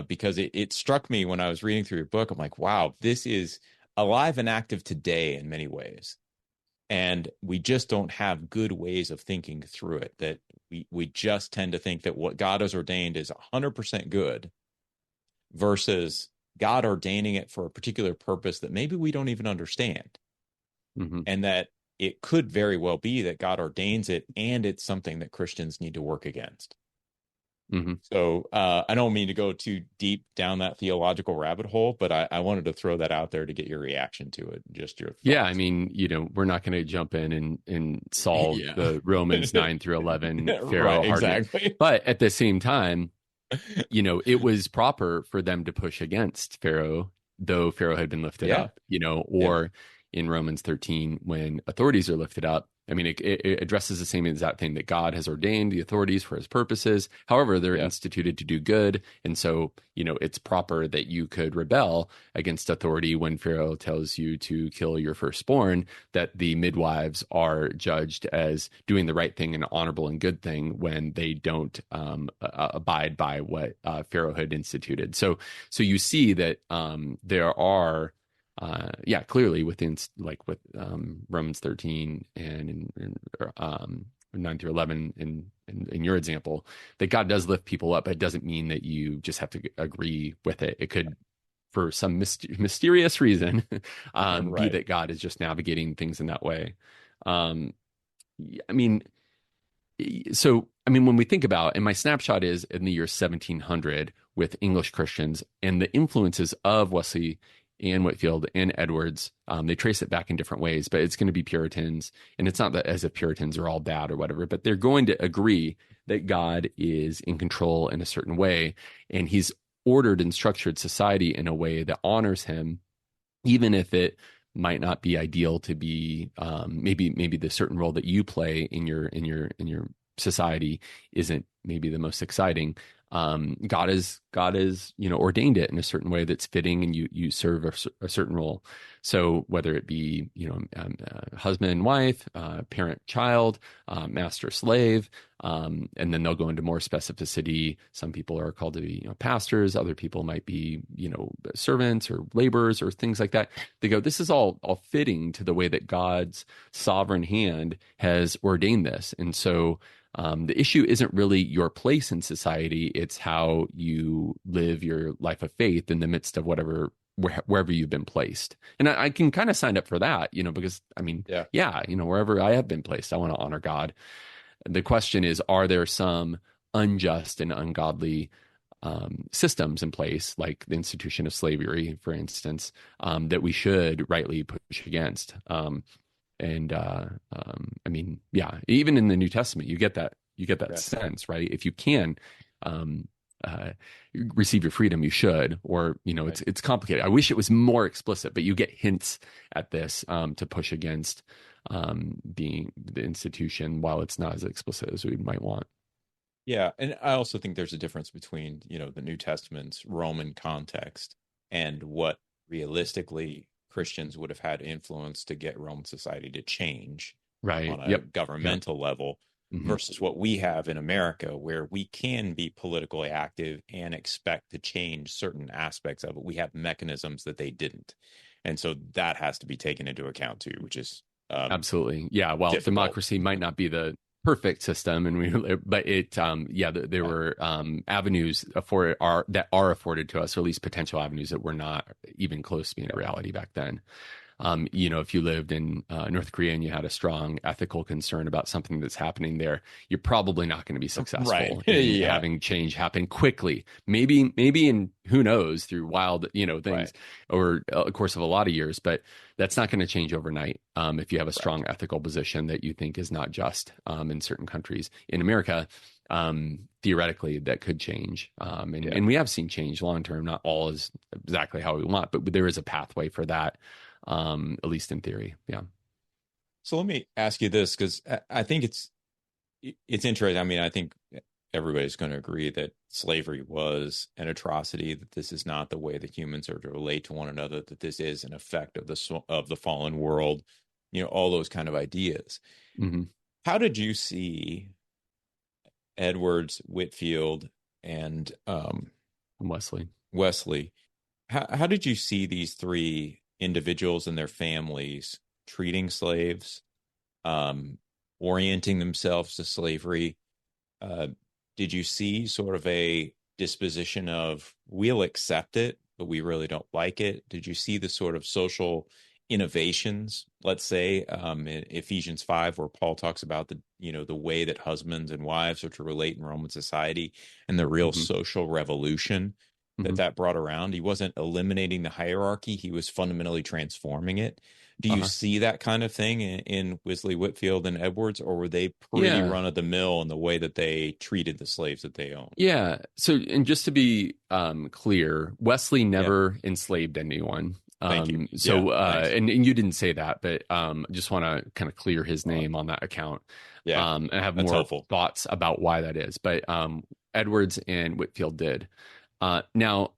because it struck me when I was reading through your book. I'm like, wow, this is alive and active today in many ways. And we just don't have good ways of thinking through it, that we just tend to think that what God has ordained is 100% good versus God ordaining it for a particular purpose that maybe we don't even understand. Mm-hmm. And that it could very well be that God ordains it, and it's something that Christians need to work against. Mm-hmm. So I don't mean to go too deep down that theological rabbit hole, but I wanted to throw that out there to get your reaction to it, just your Yeah, thoughts. I mean, we're not going to jump in and solve Yeah. the Romans 9 through 11 Pharaoh Right, hardness. exactly. But at the same time, it was proper for them to push against Pharaoh, though Pharaoh had been lifted Yeah. up, Yeah. or in Romans 13, when authorities are lifted up. I mean, it addresses the same exact thing, that God has ordained the authorities for his purposes. However, they're Yeah. instituted to do good. And so, it's proper that you could rebel against authority when Pharaoh tells you to kill your firstborn, that the midwives are judged as doing the right thing and honorable and good thing when they don't abide by what Pharaoh had instituted. So you see that there are clearly within, like with Romans 13 and in 9 through 11 in your example, that God does lift people up. But it doesn't mean that you just have to agree with it. It could, for some mysterious reason, be Right. that God is just navigating things in that way. Um, I mean, when we think about, and my snapshot is in the year 1700 with English Christians and the influences of Wesley and Whitefield and Edwards, they trace it back in different ways, but it's going to be Puritans. And it's not that as if Puritans are all bad or whatever, but they're going to agree that God is in control in a certain way. And he's ordered and structured society in a way that honors him, even if it might not be ideal to be, maybe the certain role that you play in your society isn't maybe the most exciting. God is ordained it in a certain way that's fitting, and you serve a certain role. So whether it be husband and wife, parent child, master slave, and then they'll go into more specificity. Some people are called to be pastors. Other people might be servants or laborers or things like that. They go, this is all fitting to the way that God's sovereign hand has ordained this. And so the issue isn't really your place in society. It's how you live your life of faith in the midst of wherever you've been placed. And I can kind of sign up for that, because wherever I have been placed, I want to honor God. The question is, are there some unjust and ungodly systems in place, like the institution of slavery, for instance, that we should rightly push against? Even in the New Testament, you get that sense, right? If you can receive your freedom, you should, or Right. it's complicated. I wish it was more explicit, but you get hints at this to push against being the institution, while it's not as explicit as we might want. Yeah, and I also think there's a difference between, the New Testament's Roman context and what realistically Christians would have had influence to get Roman society to change Right. on a Yep. governmental level Mm-hmm. versus what we have in America, where we can be politically active and expect to change certain aspects of it. We have mechanisms that they didn't. And so that has to be taken into account too, which is Absolutely. Yeah. Well, difficult. democracy might not be the perfect system, but there were avenues that are afforded to us, or at least potential avenues that were not even close to being a reality back then. If you lived in North Korea and you had a strong ethical concern about something that's happening there, you're probably not going to be successful Right. in Yeah. having change happen quickly. Maybe in, who knows, through wild, things, Right. or a course of a lot of years, but that's not going to change overnight. If you have a strong ethical position that you think is not just in certain countries. In America, theoretically, that could change. And we have seen change long term. Not all is exactly how we want, but there is a pathway for that. At least in theory. Yeah. So let me ask you this, because I think it's interesting. I mean, I think everybody's going to agree that slavery was an atrocity, that this is not the way that humans are to relate to one another, that this is an effect of the fallen world, all those kind of ideas. Mm-hmm. How did you see Edwards, Whitefield, and Wesley? How did you see these three individuals and their families treating slaves, orienting themselves to slavery? Did you see sort of a disposition of, we'll accept it, but we really don't like it? Did you see the sort of social innovations, let's say, in Ephesians 5, where Paul talks about the way that husbands and wives are to relate in Roman society and the real Hmm. social revolution Hmm. that brought around. He wasn't eliminating the hierarchy, he was fundamentally transforming it. Do you Uh-huh. see that kind of thing in Wesley, Whitefield, and Edwards, or were they pretty Yeah. run of the mill in the way that they treated the slaves that they owned? Yeah. So, and just to be clear, Wesley Yeah, never enslaved anyone. thank you. Yeah, thanks. And you didn't say that, but just want to kind of clear his Well, name on that account, yeah, and have that's more helpful. thoughts about why that is. But Edwards and Whitfield did. Now,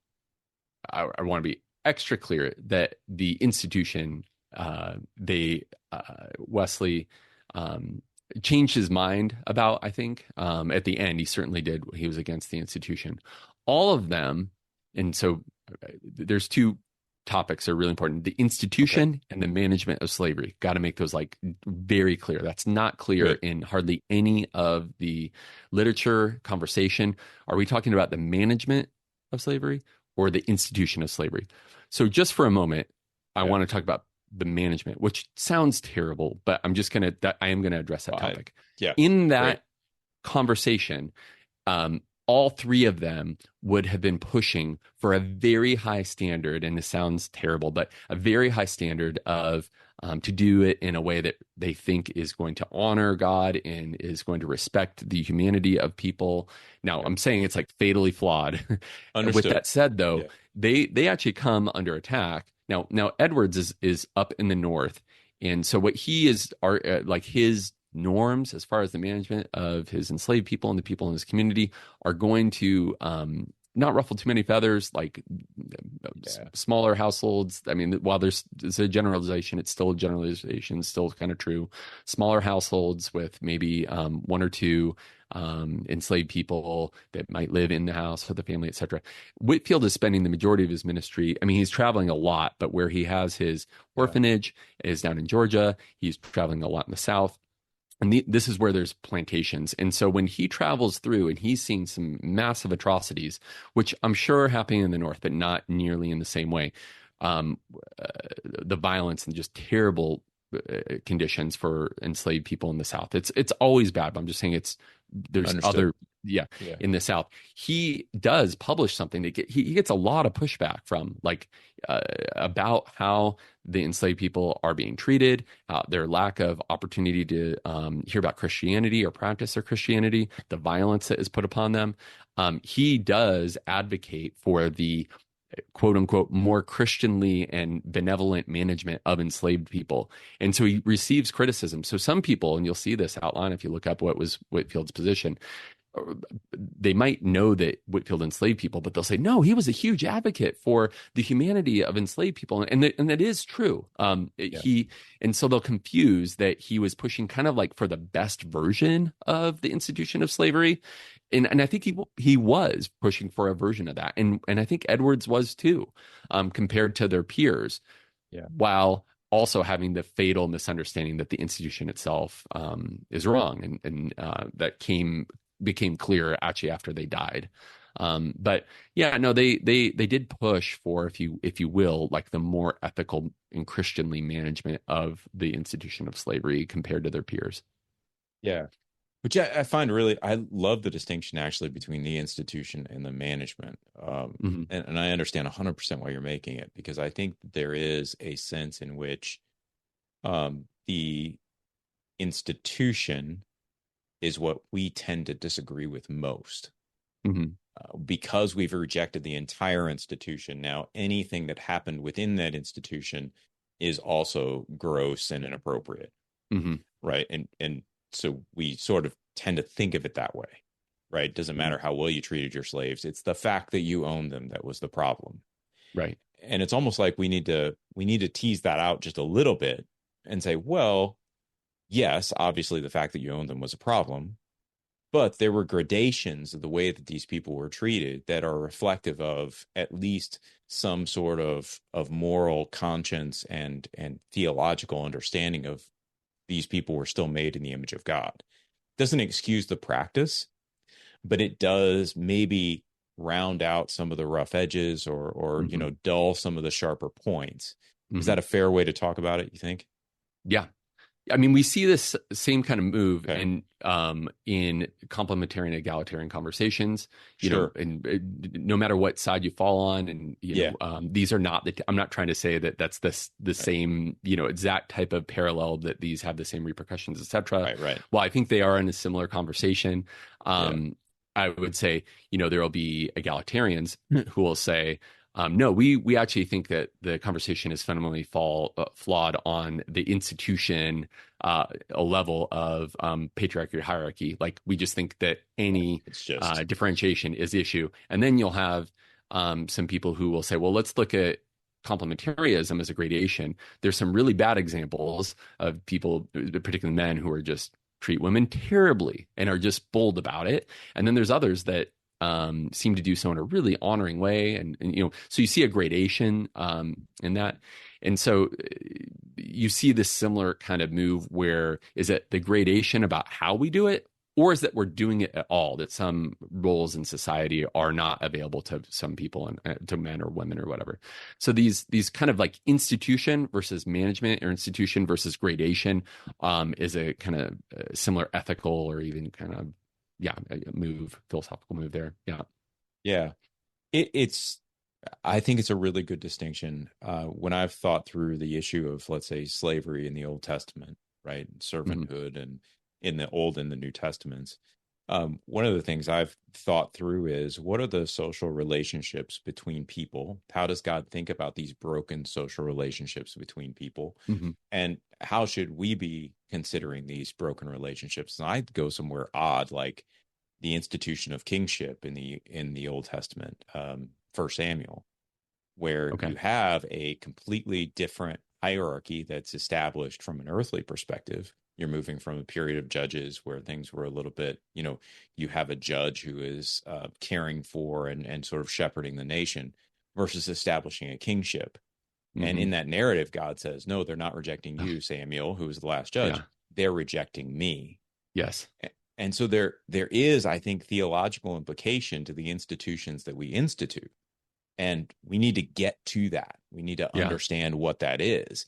I want to be extra clear that the institution, Wesley, um, changed his mind about, I think, at the end, he certainly did. He was against the institution. All of them, and so there's two topics that are really important: the Okay, institution and the management of slavery. Got to make those like very clear. That's not clear good. in hardly any of the literature conversation. Are we talking about the management of slavery or the institution of slavery? So just for a moment, I Yeah, want to talk about the management, which sounds terrible, but I am gonna address that fine. topic. Yeah, In great. that conversation, all three of them would have been pushing for a very high standard, and this sounds terrible, but a very high standard of to do it in a way that they think is going to honor God and is going to respect the humanity of people. Now, Yeah, I'm saying it's like fatally flawed. With understood. that said, though, Yeah, they actually come under attack. Now Edwards is up in the north, and so what he is are like his norms as far as the management of his enslaved people and the people in his community are going to not ruffle too many feathers, like yeah, smaller households. I mean, while it's a generalization, it's still a generalization, still kind of true. Smaller households with maybe one or two enslaved people that might live in the house with the family, etc. Whitfield is spending the majority of his ministry. I mean, he's traveling a lot, but where he has his yeah, orphanage is down in Georgia. He's traveling a lot in the South. And this is where there's plantations. And so when he travels through and he's seeing some massive atrocities, which I'm sure are happening in the North, but not nearly in the same way, um, uh, the violence and just terrible conditions for enslaved people in the South. It's always bad, but I'm just saying there's understood. other, yeah, Yeah, in the South. He does publish something that he gets a lot of pushback from, like about how the enslaved people are being treated, their lack of opportunity to hear about Christianity or practice their Christianity, the violence that is put upon them. He does advocate for the quote unquote more Christianly and benevolent management of enslaved people. And so he receives criticism. So some people, and you'll see this outline if you look up what was Whitfield's position, they might know that Whitfield enslaved people, but they'll say, no, he was a huge advocate for the humanity of enslaved people. And that is true. yeah, And so they'll confuse that he was pushing kind of like for the best version of the institution of slavery. And I think he was pushing for a version of that. And I think Edwards was too, compared to their peers, yeah, while also having the fatal misunderstanding that the institution itself is wrong, and that became clear actually after they died. But yeah, no, they did push for, if you will, like the more ethical and Christianly management of the institution of slavery compared to their peers. yeah. Which I find really, I love the distinction actually between the institution and the management. Hmm. And I understand 100% why you're making it, because I think that there is a sense in which the institution is what we tend to disagree with most. Hmm. Because we've rejected the entire institution. Now, anything that happened within that institution is also gross and inappropriate, Hmm. right? And so we sort of tend to think of it that way, right? It doesn't Hmm. matter how well you treated your slaves. It's the fact that you owned them that was the problem. Right. And it's almost like we need to tease that out just a little bit and say, well, yes, obviously the fact that you owned them was a problem, but there were gradations of the way that these people were treated that are reflective of at least some sort of moral conscience and theological understanding of these people were still made in the image of God. Doesn't excuse the practice, but it does maybe round out some of the rough edges or Hmm. dull some of the sharper points. Is Mhm. that a fair way to talk about it, you think? Yeah. I mean, we see this same kind of move Okay. in complementary and egalitarian conversations, Sure. and no matter what side you fall on, and Yeah. these are not I'm not trying to say that that's the Right. same exact type of parallel, that these have the same repercussions, etc. Right. Right. Well, I think they are in a similar conversation. Yeah. I would say there will be egalitarians who will say, no, we actually think that the conversation is fundamentally flawed on the institution, a level of patriarchy or hierarchy. Like, we just think that any It's just differentiation is issue. And then you'll have some people who will say, well, let's look at complementarianism as a gradation. There's some really bad examples of people, particularly men, who are just treat women terribly and are just bold about it. And then there's others that seem to do so in a really honoring way, and so you see a gradation in that. And so you see this similar kind of move, where is it the gradation about how we do it, or is that we're doing it at all, that some roles in society are not available to some people, and to men or women or whatever. So these kind of like institution versus management, or institution versus gradation, is a kind of similar ethical, or even kind of, yeah, a philosophical move there. Yeah. yeah. It's I think it's a really good distinction. When I've thought through the issue of, let's say, slavery in the Old Testament, right, Hmm. servanthood, and in the Old and the New Testaments, one of the things I've thought through is, what are the social relationships between people? How does God think about these broken social relationships between people? Hmm. And how should we be considering these broken relationships? And I'd go somewhere odd, like the institution of kingship in the Old Testament, 1 Samuel, where Okay. you have a completely different hierarchy that's established from an earthly perspective. You're moving from a period of judges where things were a little bit, you have a judge who is caring for and sort of shepherding the nation, versus establishing a kingship. And Hmm. in that narrative, God says, no, they're not rejecting you, Samuel, who was the last judge. Yeah. They're rejecting me. Yes. And so there is, I think, theological implication to the institutions that we institute. And we need to get to that. We need to Yeah. understand what that is.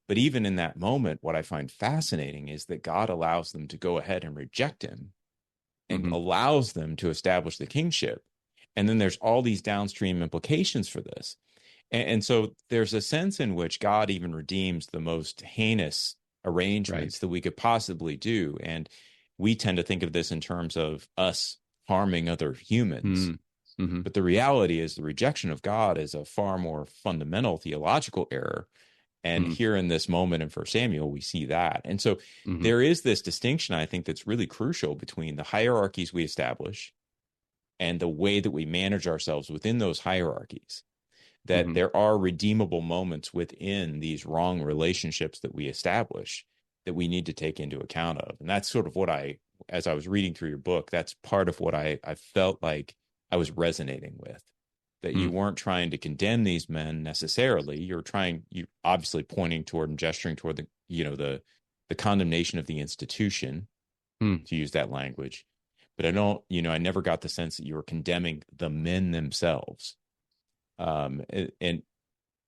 But even in that moment, what I find fascinating is that God allows them to go ahead and reject him, and Hmm. allows them to establish the kingship. And then there's all these downstream implications for this. And so there's a sense in which God even redeems the most heinous Right. arrangements that we could possibly do. And we tend to think of this in terms of us harming other humans. Mm-hmm. But the reality is, the rejection of God is a far more fundamental theological error. And here in this moment in 1 Samuel, we see that. And so Mm-hmm. there is this distinction, I think, that's really crucial between the hierarchies we establish and the way that we manage ourselves within those hierarchies. That Hmm. there are redeemable moments within these wrong relationships that we establish that we need to take into account of. And that's sort of what as I was reading through your book, that's part of what I felt like I was resonating with. That you weren't trying to condemn these men necessarily. You obviously pointing toward and gesturing toward the condemnation of the institution, Mm. to use that language. But I never got the sense that you were condemning the men themselves. And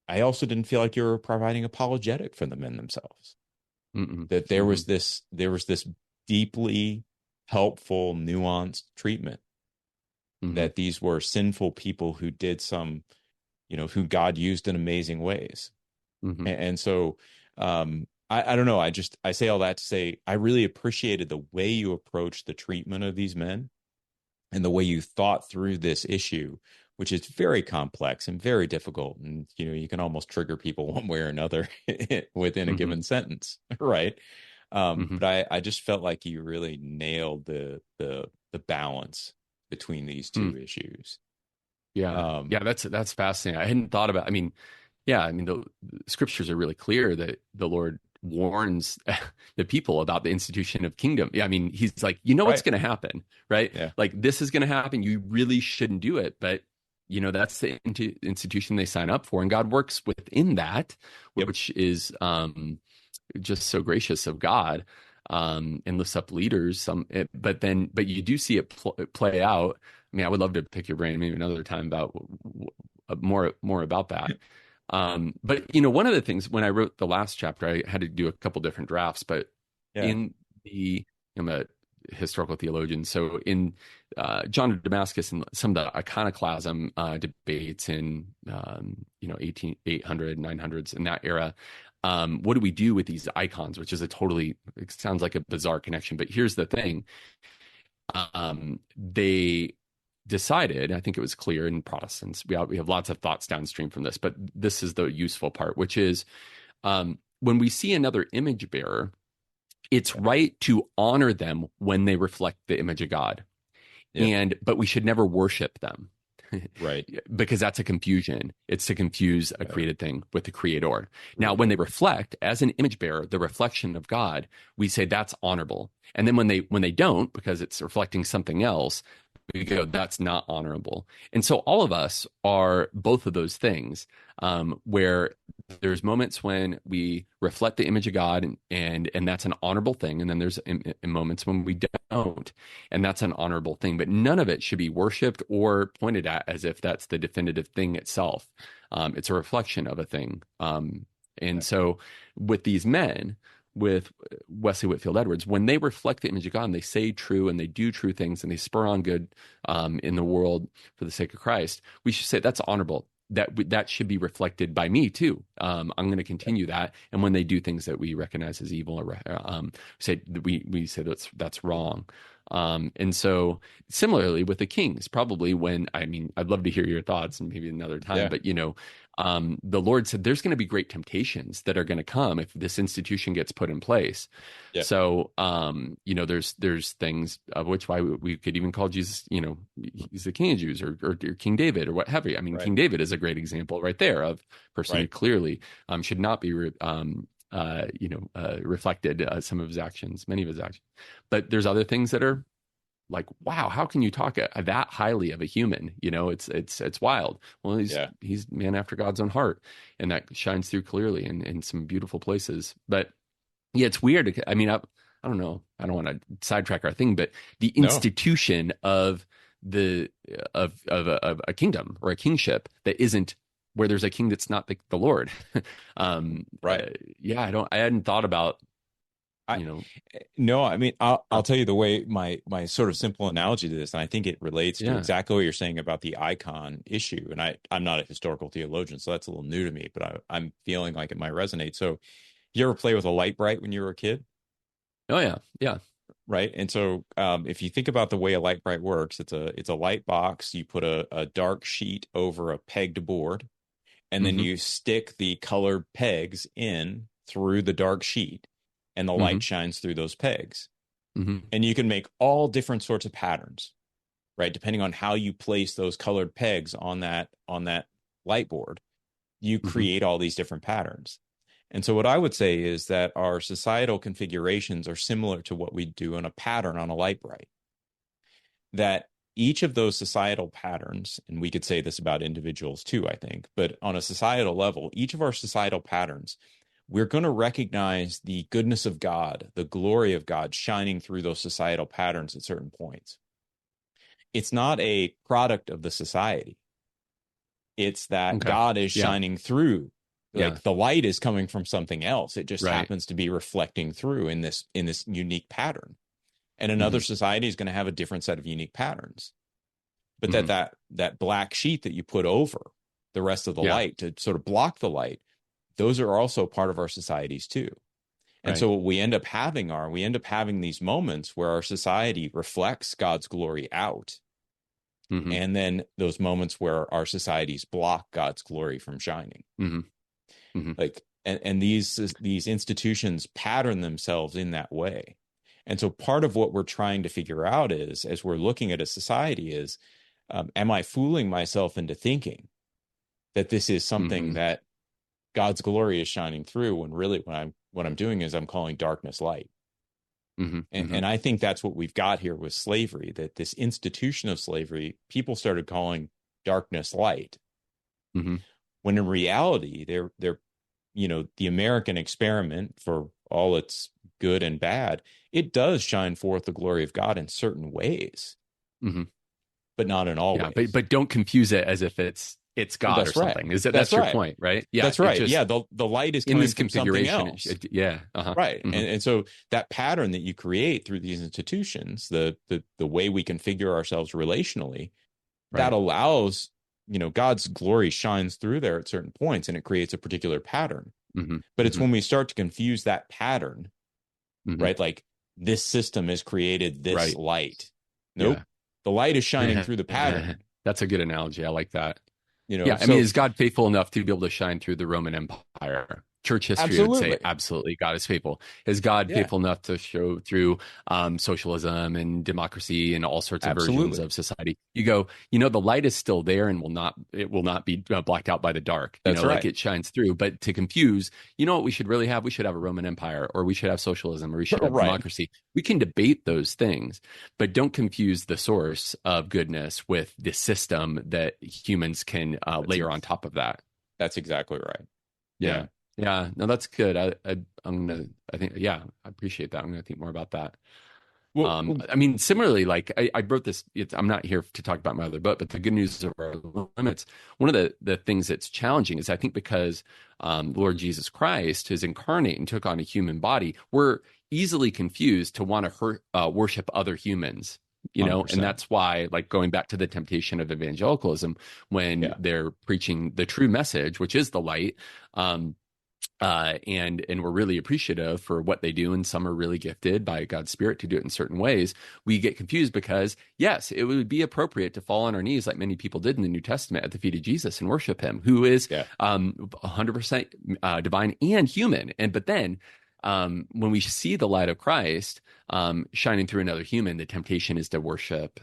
I also didn't feel like you were providing apologetic for the men themselves. Mm-mm. That Mm-hmm. there was this deeply helpful, nuanced treatment, Mm-hmm. that these were sinful people who did who God used in amazing ways. Mm-hmm. And so I don't know. I say all that to say, I really appreciated the way you approached the treatment of these men, and the way you thought through this issue, which is very complex and very difficult. And, you can almost trigger people one way or another within a Mm-hmm. given sentence. Right. Mm-hmm. But I just felt like you really nailed the balance between these Mm. two issues. Yeah. Um, Yeah. That's fascinating. I hadn't thought about. I mean, yeah. I mean, the scriptures are really clear that the Lord warns the people about the institution of kingdom. Yeah. I mean, he's like, what's right. going to happen, right? Yeah. Like, this is going to happen. You really shouldn't do it, but that's the institution they sign up for, and God works within that, Yep. which is just so gracious of God, and lifts up leaders. But you do see it play out. I mean, I would love to pick your brain maybe another time about more about that. But one of the things when I wrote the last chapter, I had to do a couple different drafts, but Yeah. in I'm a historical theologian. So in John of Damascus and some of the iconoclasm debates in 800, 900s in that era, what do we do with these icons? Which is it sounds like a bizarre connection, but here's the thing. They decided, I think it was clear in Protestants, we have lots of thoughts downstream from this, but this is the useful part, which is when we see another image bearer, it's right to honor them when they reflect the image of God. Yeah. But we should never worship them. Right. Because that's a confusion. It's to confuse a created thing with the creator. Now, when they reflect as an image bearer, the reflection of God, we say that's honorable. And then when they don't, because it's reflecting something else, we go, that's not honorable. And so all of us are both of those things, where there's moments when we reflect the image of God and that's an honorable thing. And then there's in moments when we don't, and that's an honorable thing. But none of it should be worshiped or pointed at as if that's the definitive thing itself. It's a reflection of a thing. And so with these men, with Wesley, Whitefield, Edwards, when they reflect the image of God and they say true and they do true things and they spur on good in the world for the sake of Christ, we should say that's honorable. That should be reflected by me too. I'm going to continue that. And when they do things that we recognize as evil, or we say that's wrong. And so similarly with the kings, probably I'd love to hear your thoughts and maybe another time, but the Lord said there's going to be great temptations that are going to come if this institution gets put in place. Yeah. So, there's things of which why we could even call Jesus, he's the King of Jews or King David or what have you. I mean, right. King David is a great example right there of a person who clearly should not be reflected some of his actions, many of his actions. But there's other things that are like, wow, how can you talk that highly of a human? It's wild. Well, he's man after God's own heart, and that shines through clearly in some beautiful places. But yeah, it's weird. I mean, I don't know. I don't want to sidetrack our thing, but the institution of a kingdom or a kingship that isn't where there's a king that's not the Lord. Right. I hadn't thought about. No, I mean, I'll tell you the way my sort of simple analogy to this, and I think it relates to exactly what you're saying about the icon issue. And I'm not a historical theologian, so that's a little new to me, but I'm feeling like it might resonate. So you ever play with a light bright when you were a kid? Oh, yeah. Yeah. Right. And so if you think about the way a light bright works, it's a light box. You put a dark sheet over a pegged board, and then you stick the colored pegs in through the dark sheet. And the light shines through those pegs. And you can make all different sorts of patterns, right? Depending on how you place those colored pegs on that light board, you create all these different patterns. And so what I would say is that our societal configurations are similar to what we do in a pattern on a light bright. That each of those societal patterns, and we could say this about individuals too, I think, but on a societal level, each of our societal patterns, we're going to recognize the goodness of God, the glory of God shining through those societal patterns at certain points. It's not a product of the society. It's that God is shining through. Like the light is coming from something else. It just happens to be reflecting through in this unique pattern. And another society is going to have a different set of unique patterns. But that black sheet that you put over the rest of the light to sort of block the light, those are also part of our societies too. And so what we end up having these moments where our society reflects God's glory out. And then those moments where our societies block God's glory from shining. Like, and these institutions pattern themselves in that way. And so part of what we're trying to figure out is, as we're looking at a society, is, am I fooling myself into thinking that this is something that God's glory is shining through, when really what I'm doing is I'm calling darkness light. And I think that's what we've got here with slavery, that this institution of slavery, people started calling darkness light. When in reality, they're the American experiment, for all its good and bad, it does shine forth the glory of God in certain ways, but not in all ways. But don't confuse it as if it's it's God or That's right. something. Is that That's that's your right. point, right? Yeah, That's it right. just Yeah, the light is in coming this from something configuration, else. yeah, uh-huh. Right. Mm-hmm. And so that pattern that you create through these institutions, the way we configure ourselves relationally, that Right. allows, God's glory shines through there at certain points and it creates a particular pattern. Mm-hmm. But it's Mm-hmm. when we start to confuse that pattern, Mm-hmm. right? Like this system has created this Right. light. Nope. Yeah. The light is shining through the pattern, That's a good analogy. I like that. you know. Yeah, I mean, So is God faithful enough to be able to shine through the Roman Empire? Church history would say absolutely. absolutely God is faithful. Is God Yeah, faithful enough to show through socialism and democracy and all sorts of versions absolutely. of society? You go, the light is still there and it will not be blacked out by the dark. That's Like right. it shines through. But to confuse, what we should really have? We should have a Roman Empire, or we should have socialism, or we should have Right. democracy. We can debate those things, but don't confuse the source of goodness with the system that humans can layer on top of that. That's exactly right. Yeah. Yeah. No, that's good. I think, yeah, I appreciate that. I'm going to think more about that. Well, I mean, similarly, like I wrote this, I'm not here to talk about my other book, but the good news of our limits. One of the things that's challenging is I think because Lord Jesus Christ is incarnate and took on a human body, we're easily confused to want to worship other humans. 100%. And that's why, like going back to the temptation of evangelicalism, when they're preaching the true message, which is the light, and we're really appreciative for what they do, and some are really gifted by God's Spirit to do it in certain ways. We get confused because, yes, it would be appropriate to fall on our knees like many people did in the New Testament at the feet of Jesus and worship him, who is 100% divine and human. But then when we see the light of Christ shining through another human, the temptation is to worship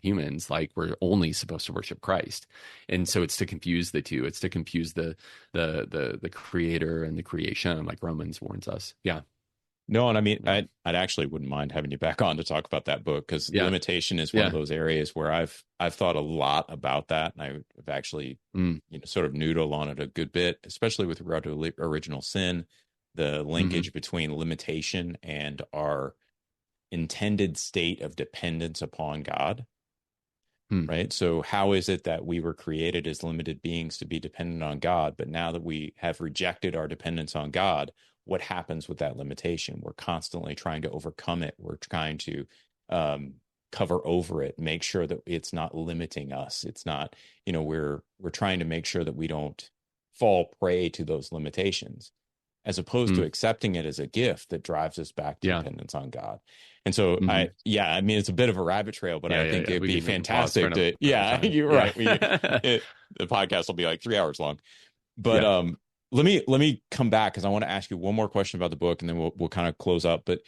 humans like we're only supposed to worship Christ. And so it's to confuse the two. It's to confuse the creator and the creation, like Romans warns us. Yeah. No, and I mean, I'd actually wouldn't mind having you back on to talk about that book, because limitation is one of those areas where I've thought a lot about that, and I've actually sort of noodle on it a good bit, especially with regard to original sin, the linkage between limitation and our intended state of dependence upon God. Right. So how is it that we were created as limited beings to be dependent on God? But now that we have rejected our dependence on God, what happens with that limitation? We're constantly trying to overcome it. We're trying to cover over it, make sure that it's not limiting us. It's not, we're trying to make sure that we don't fall prey to those limitations, as opposed to accepting it as a gift that drives us back to dependence on God. And so I mean, it's a bit of a rabbit trail, but I think it'd be fantastic to, you're right. The podcast will be like 3 hours long, but let me come back, because I want to ask you one more question about the book, and then we'll kind of close up. But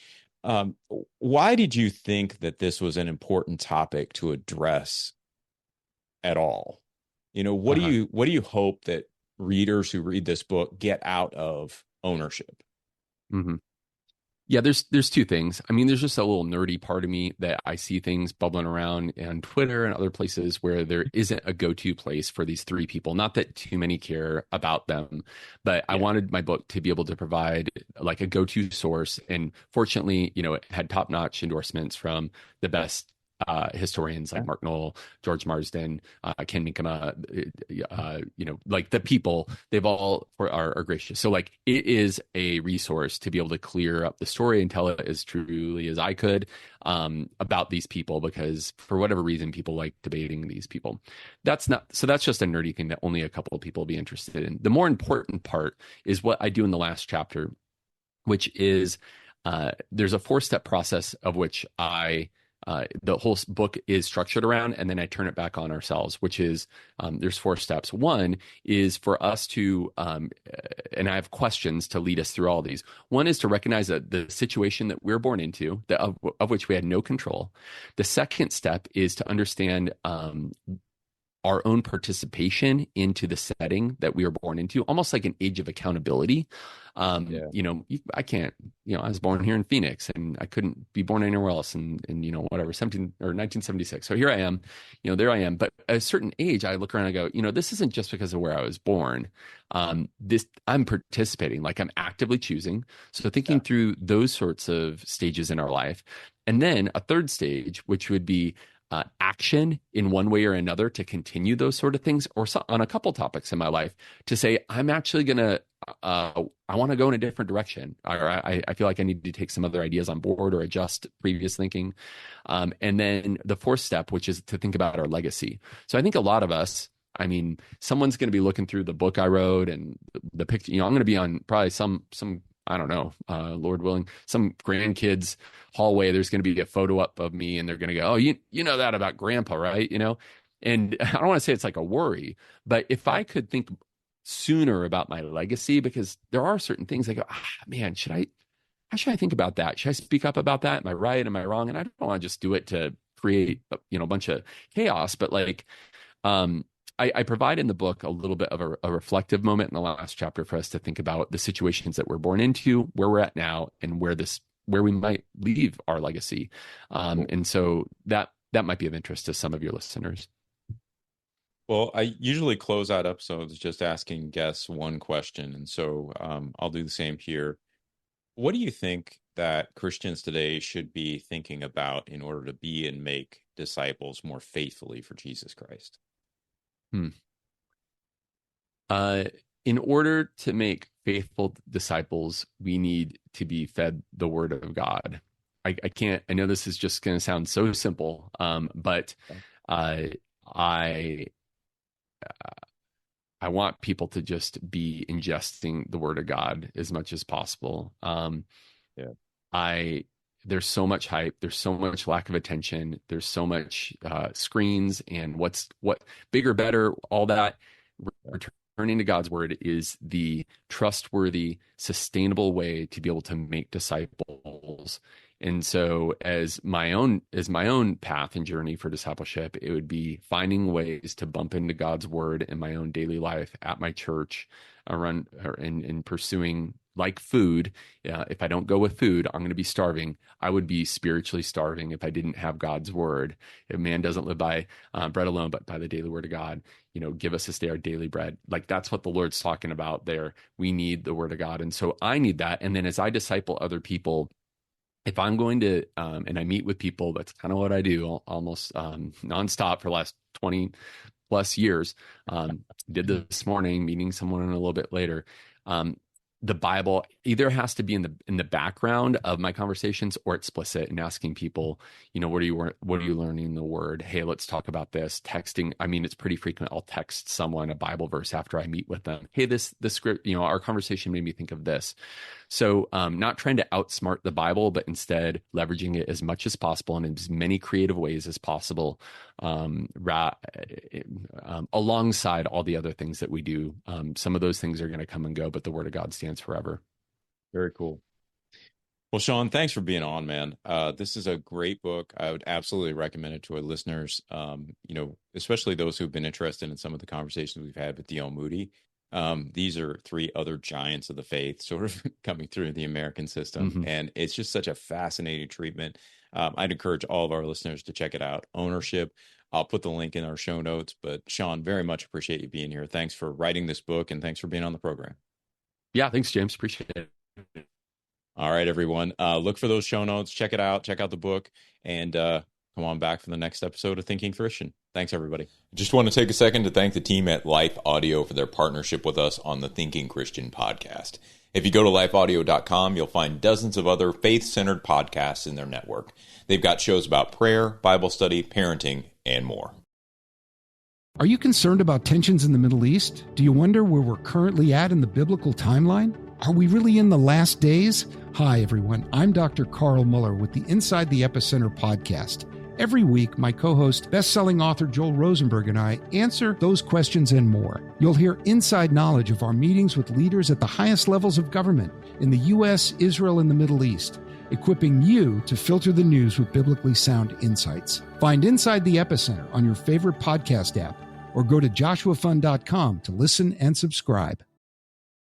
why did you think that this was an important topic to address at all? What do you hope that readers who read this book get out of ownership? Yeah, there's two things. I mean, there's just a little nerdy part of me that I see things bubbling around on Twitter and other places where there isn't a go-to place for these three people. Not that too many care about them, but I wanted my book to be able to provide like a go-to source. And fortunately, it had top-notch endorsements from the best historians like Mark Knoll, George Marsden, Ken Minkema, like the people, they've all are gracious. So like it is a resource to be able to clear up the story and tell it as truly as I could about these people, because for whatever reason, people like debating these people. That's just a nerdy thing that only a couple of people will be interested in. The more important part is what I do in the last chapter, which is there's a 4-step process of which the whole book is structured around, and then I turn it back on ourselves, which is there's 4 steps. One is for us to, and I have questions to lead us through all these. One is to recognize that the situation that we're born into, of which we had no control. The second step is to understand our own participation into the setting that we were born into, almost like an age of accountability. I can't, I was born here in Phoenix and I couldn't be born anywhere else in whatever, 1976. So here I am, there I am. But at a certain age, I look around and I go, this isn't just because of where I was born. I'm participating, like I'm actively choosing. So thinking through those sorts of stages in our life. And then a third stage, which would be, action in one way or another to continue those sort of things, or on a couple topics in my life to say, I'm actually going to, I want to go in a different direction, or I feel like I need to take some other ideas on board or adjust previous thinking. And then the fourth step, which is to think about our legacy. So I think a lot of us, I mean, someone's going to be looking through the book I wrote and the picture, I'm going to be on probably some, I don't know, Lord willing, some grandkids hallway. There's going to be a photo up of me and they're going to go, oh, you know that about grandpa, right? And I don't want to say it's like a worry, but if I could think sooner about my legacy, because there are certain things I go, man, how should I think about that? Should I speak up about that? Am I right? Am I wrong? And I don't want to just do it to create, a bunch of chaos, but like, I provide in the book a little bit of a reflective moment in the last chapter for us to think about the situations that we're born into, where we're at now, and where we might leave our legacy. And so that might be of interest to some of your listeners. Well, I usually close out episodes just asking guests one question. And so I'll do the same here. What do you think that Christians today should be thinking about in order to be and make disciples more faithfully for Jesus Christ? In order to make faithful disciples, we need to be fed the word of God. I know this is just going to sound so simple, but I want people to just be ingesting the word of God as much as possible. There's so much hype. There's so much lack of attention. There's so much screens and what bigger, better, all that. Returning to God's word is the trustworthy, sustainable way to be able to make disciples. And so as my own path and journey for discipleship, it would be finding ways to bump into God's word in my own daily life, at my church, and pursuing, like food. If I don't go with food, I'm going to be starving. I would be spiritually starving if I didn't have God's word. If man doesn't live by bread alone, but by the daily word of God, give us this day our daily bread. Like that's what the Lord's talking about there. We need the word of God. And so I need that. And then as I disciple other people, if I'm going to, and I meet with people, that's kind of what I do almost nonstop for the last 20 plus years. Did this morning, meeting someone a little bit later. The Bible either has to be in the background of my conversations or explicit, and asking people, what are you learning in the word? Hey, let's talk about this. Texting. I mean, it's pretty frequent. I'll text someone a Bible verse after I meet with them. Hey, this script, our conversation made me think of this. So not trying to outsmart the Bible, but instead leveraging it as much as possible and in as many creative ways as possible, alongside all the other things that we do. Some of those things are going to come and go, but the word of God stands forever. Very cool. Well, Sean, thanks for being on, man. This is a great book. I would absolutely recommend it to our listeners, especially those who've been interested in some of the conversations we've had with D.L. Moody. These are three other giants of the faith sort of coming through the American system. Mm-hmm. And it's just such a fascinating treatment. I'd encourage all of our listeners to check it out. Ownership. I'll put the link in our show notes. But Sean, very much appreciate you being here. Thanks for writing this book and thanks for being on the program. Yeah, thanks, James. Appreciate it. All right, everyone. Look for those show notes. Check it out. Check out the book. And come on back for the next episode of Thinking Christian. Thanks, everybody. Just want to take a second to thank the team at Life Audio for their partnership with us on the Thinking Christian podcast. If you go to lifeaudio.com, you'll find dozens of other faith-centered podcasts in their network. They've got shows about prayer, Bible study, parenting, and more. Are you concerned about tensions in the Middle East? Do you wonder where we're currently at in the biblical timeline? Are we really in the last days? Hi, everyone. I'm Dr. Carl Muller with the Inside the Epicenter podcast. Every week, my co-host, best-selling author Joel Rosenberg and I answer those questions and more. You'll hear inside knowledge of our meetings with leaders at the highest levels of government in the U.S., Israel, and the Middle East, equipping you to filter the news with biblically sound insights. Find Inside the Epicenter on your favorite podcast app or go to joshuafund.com to listen and subscribe.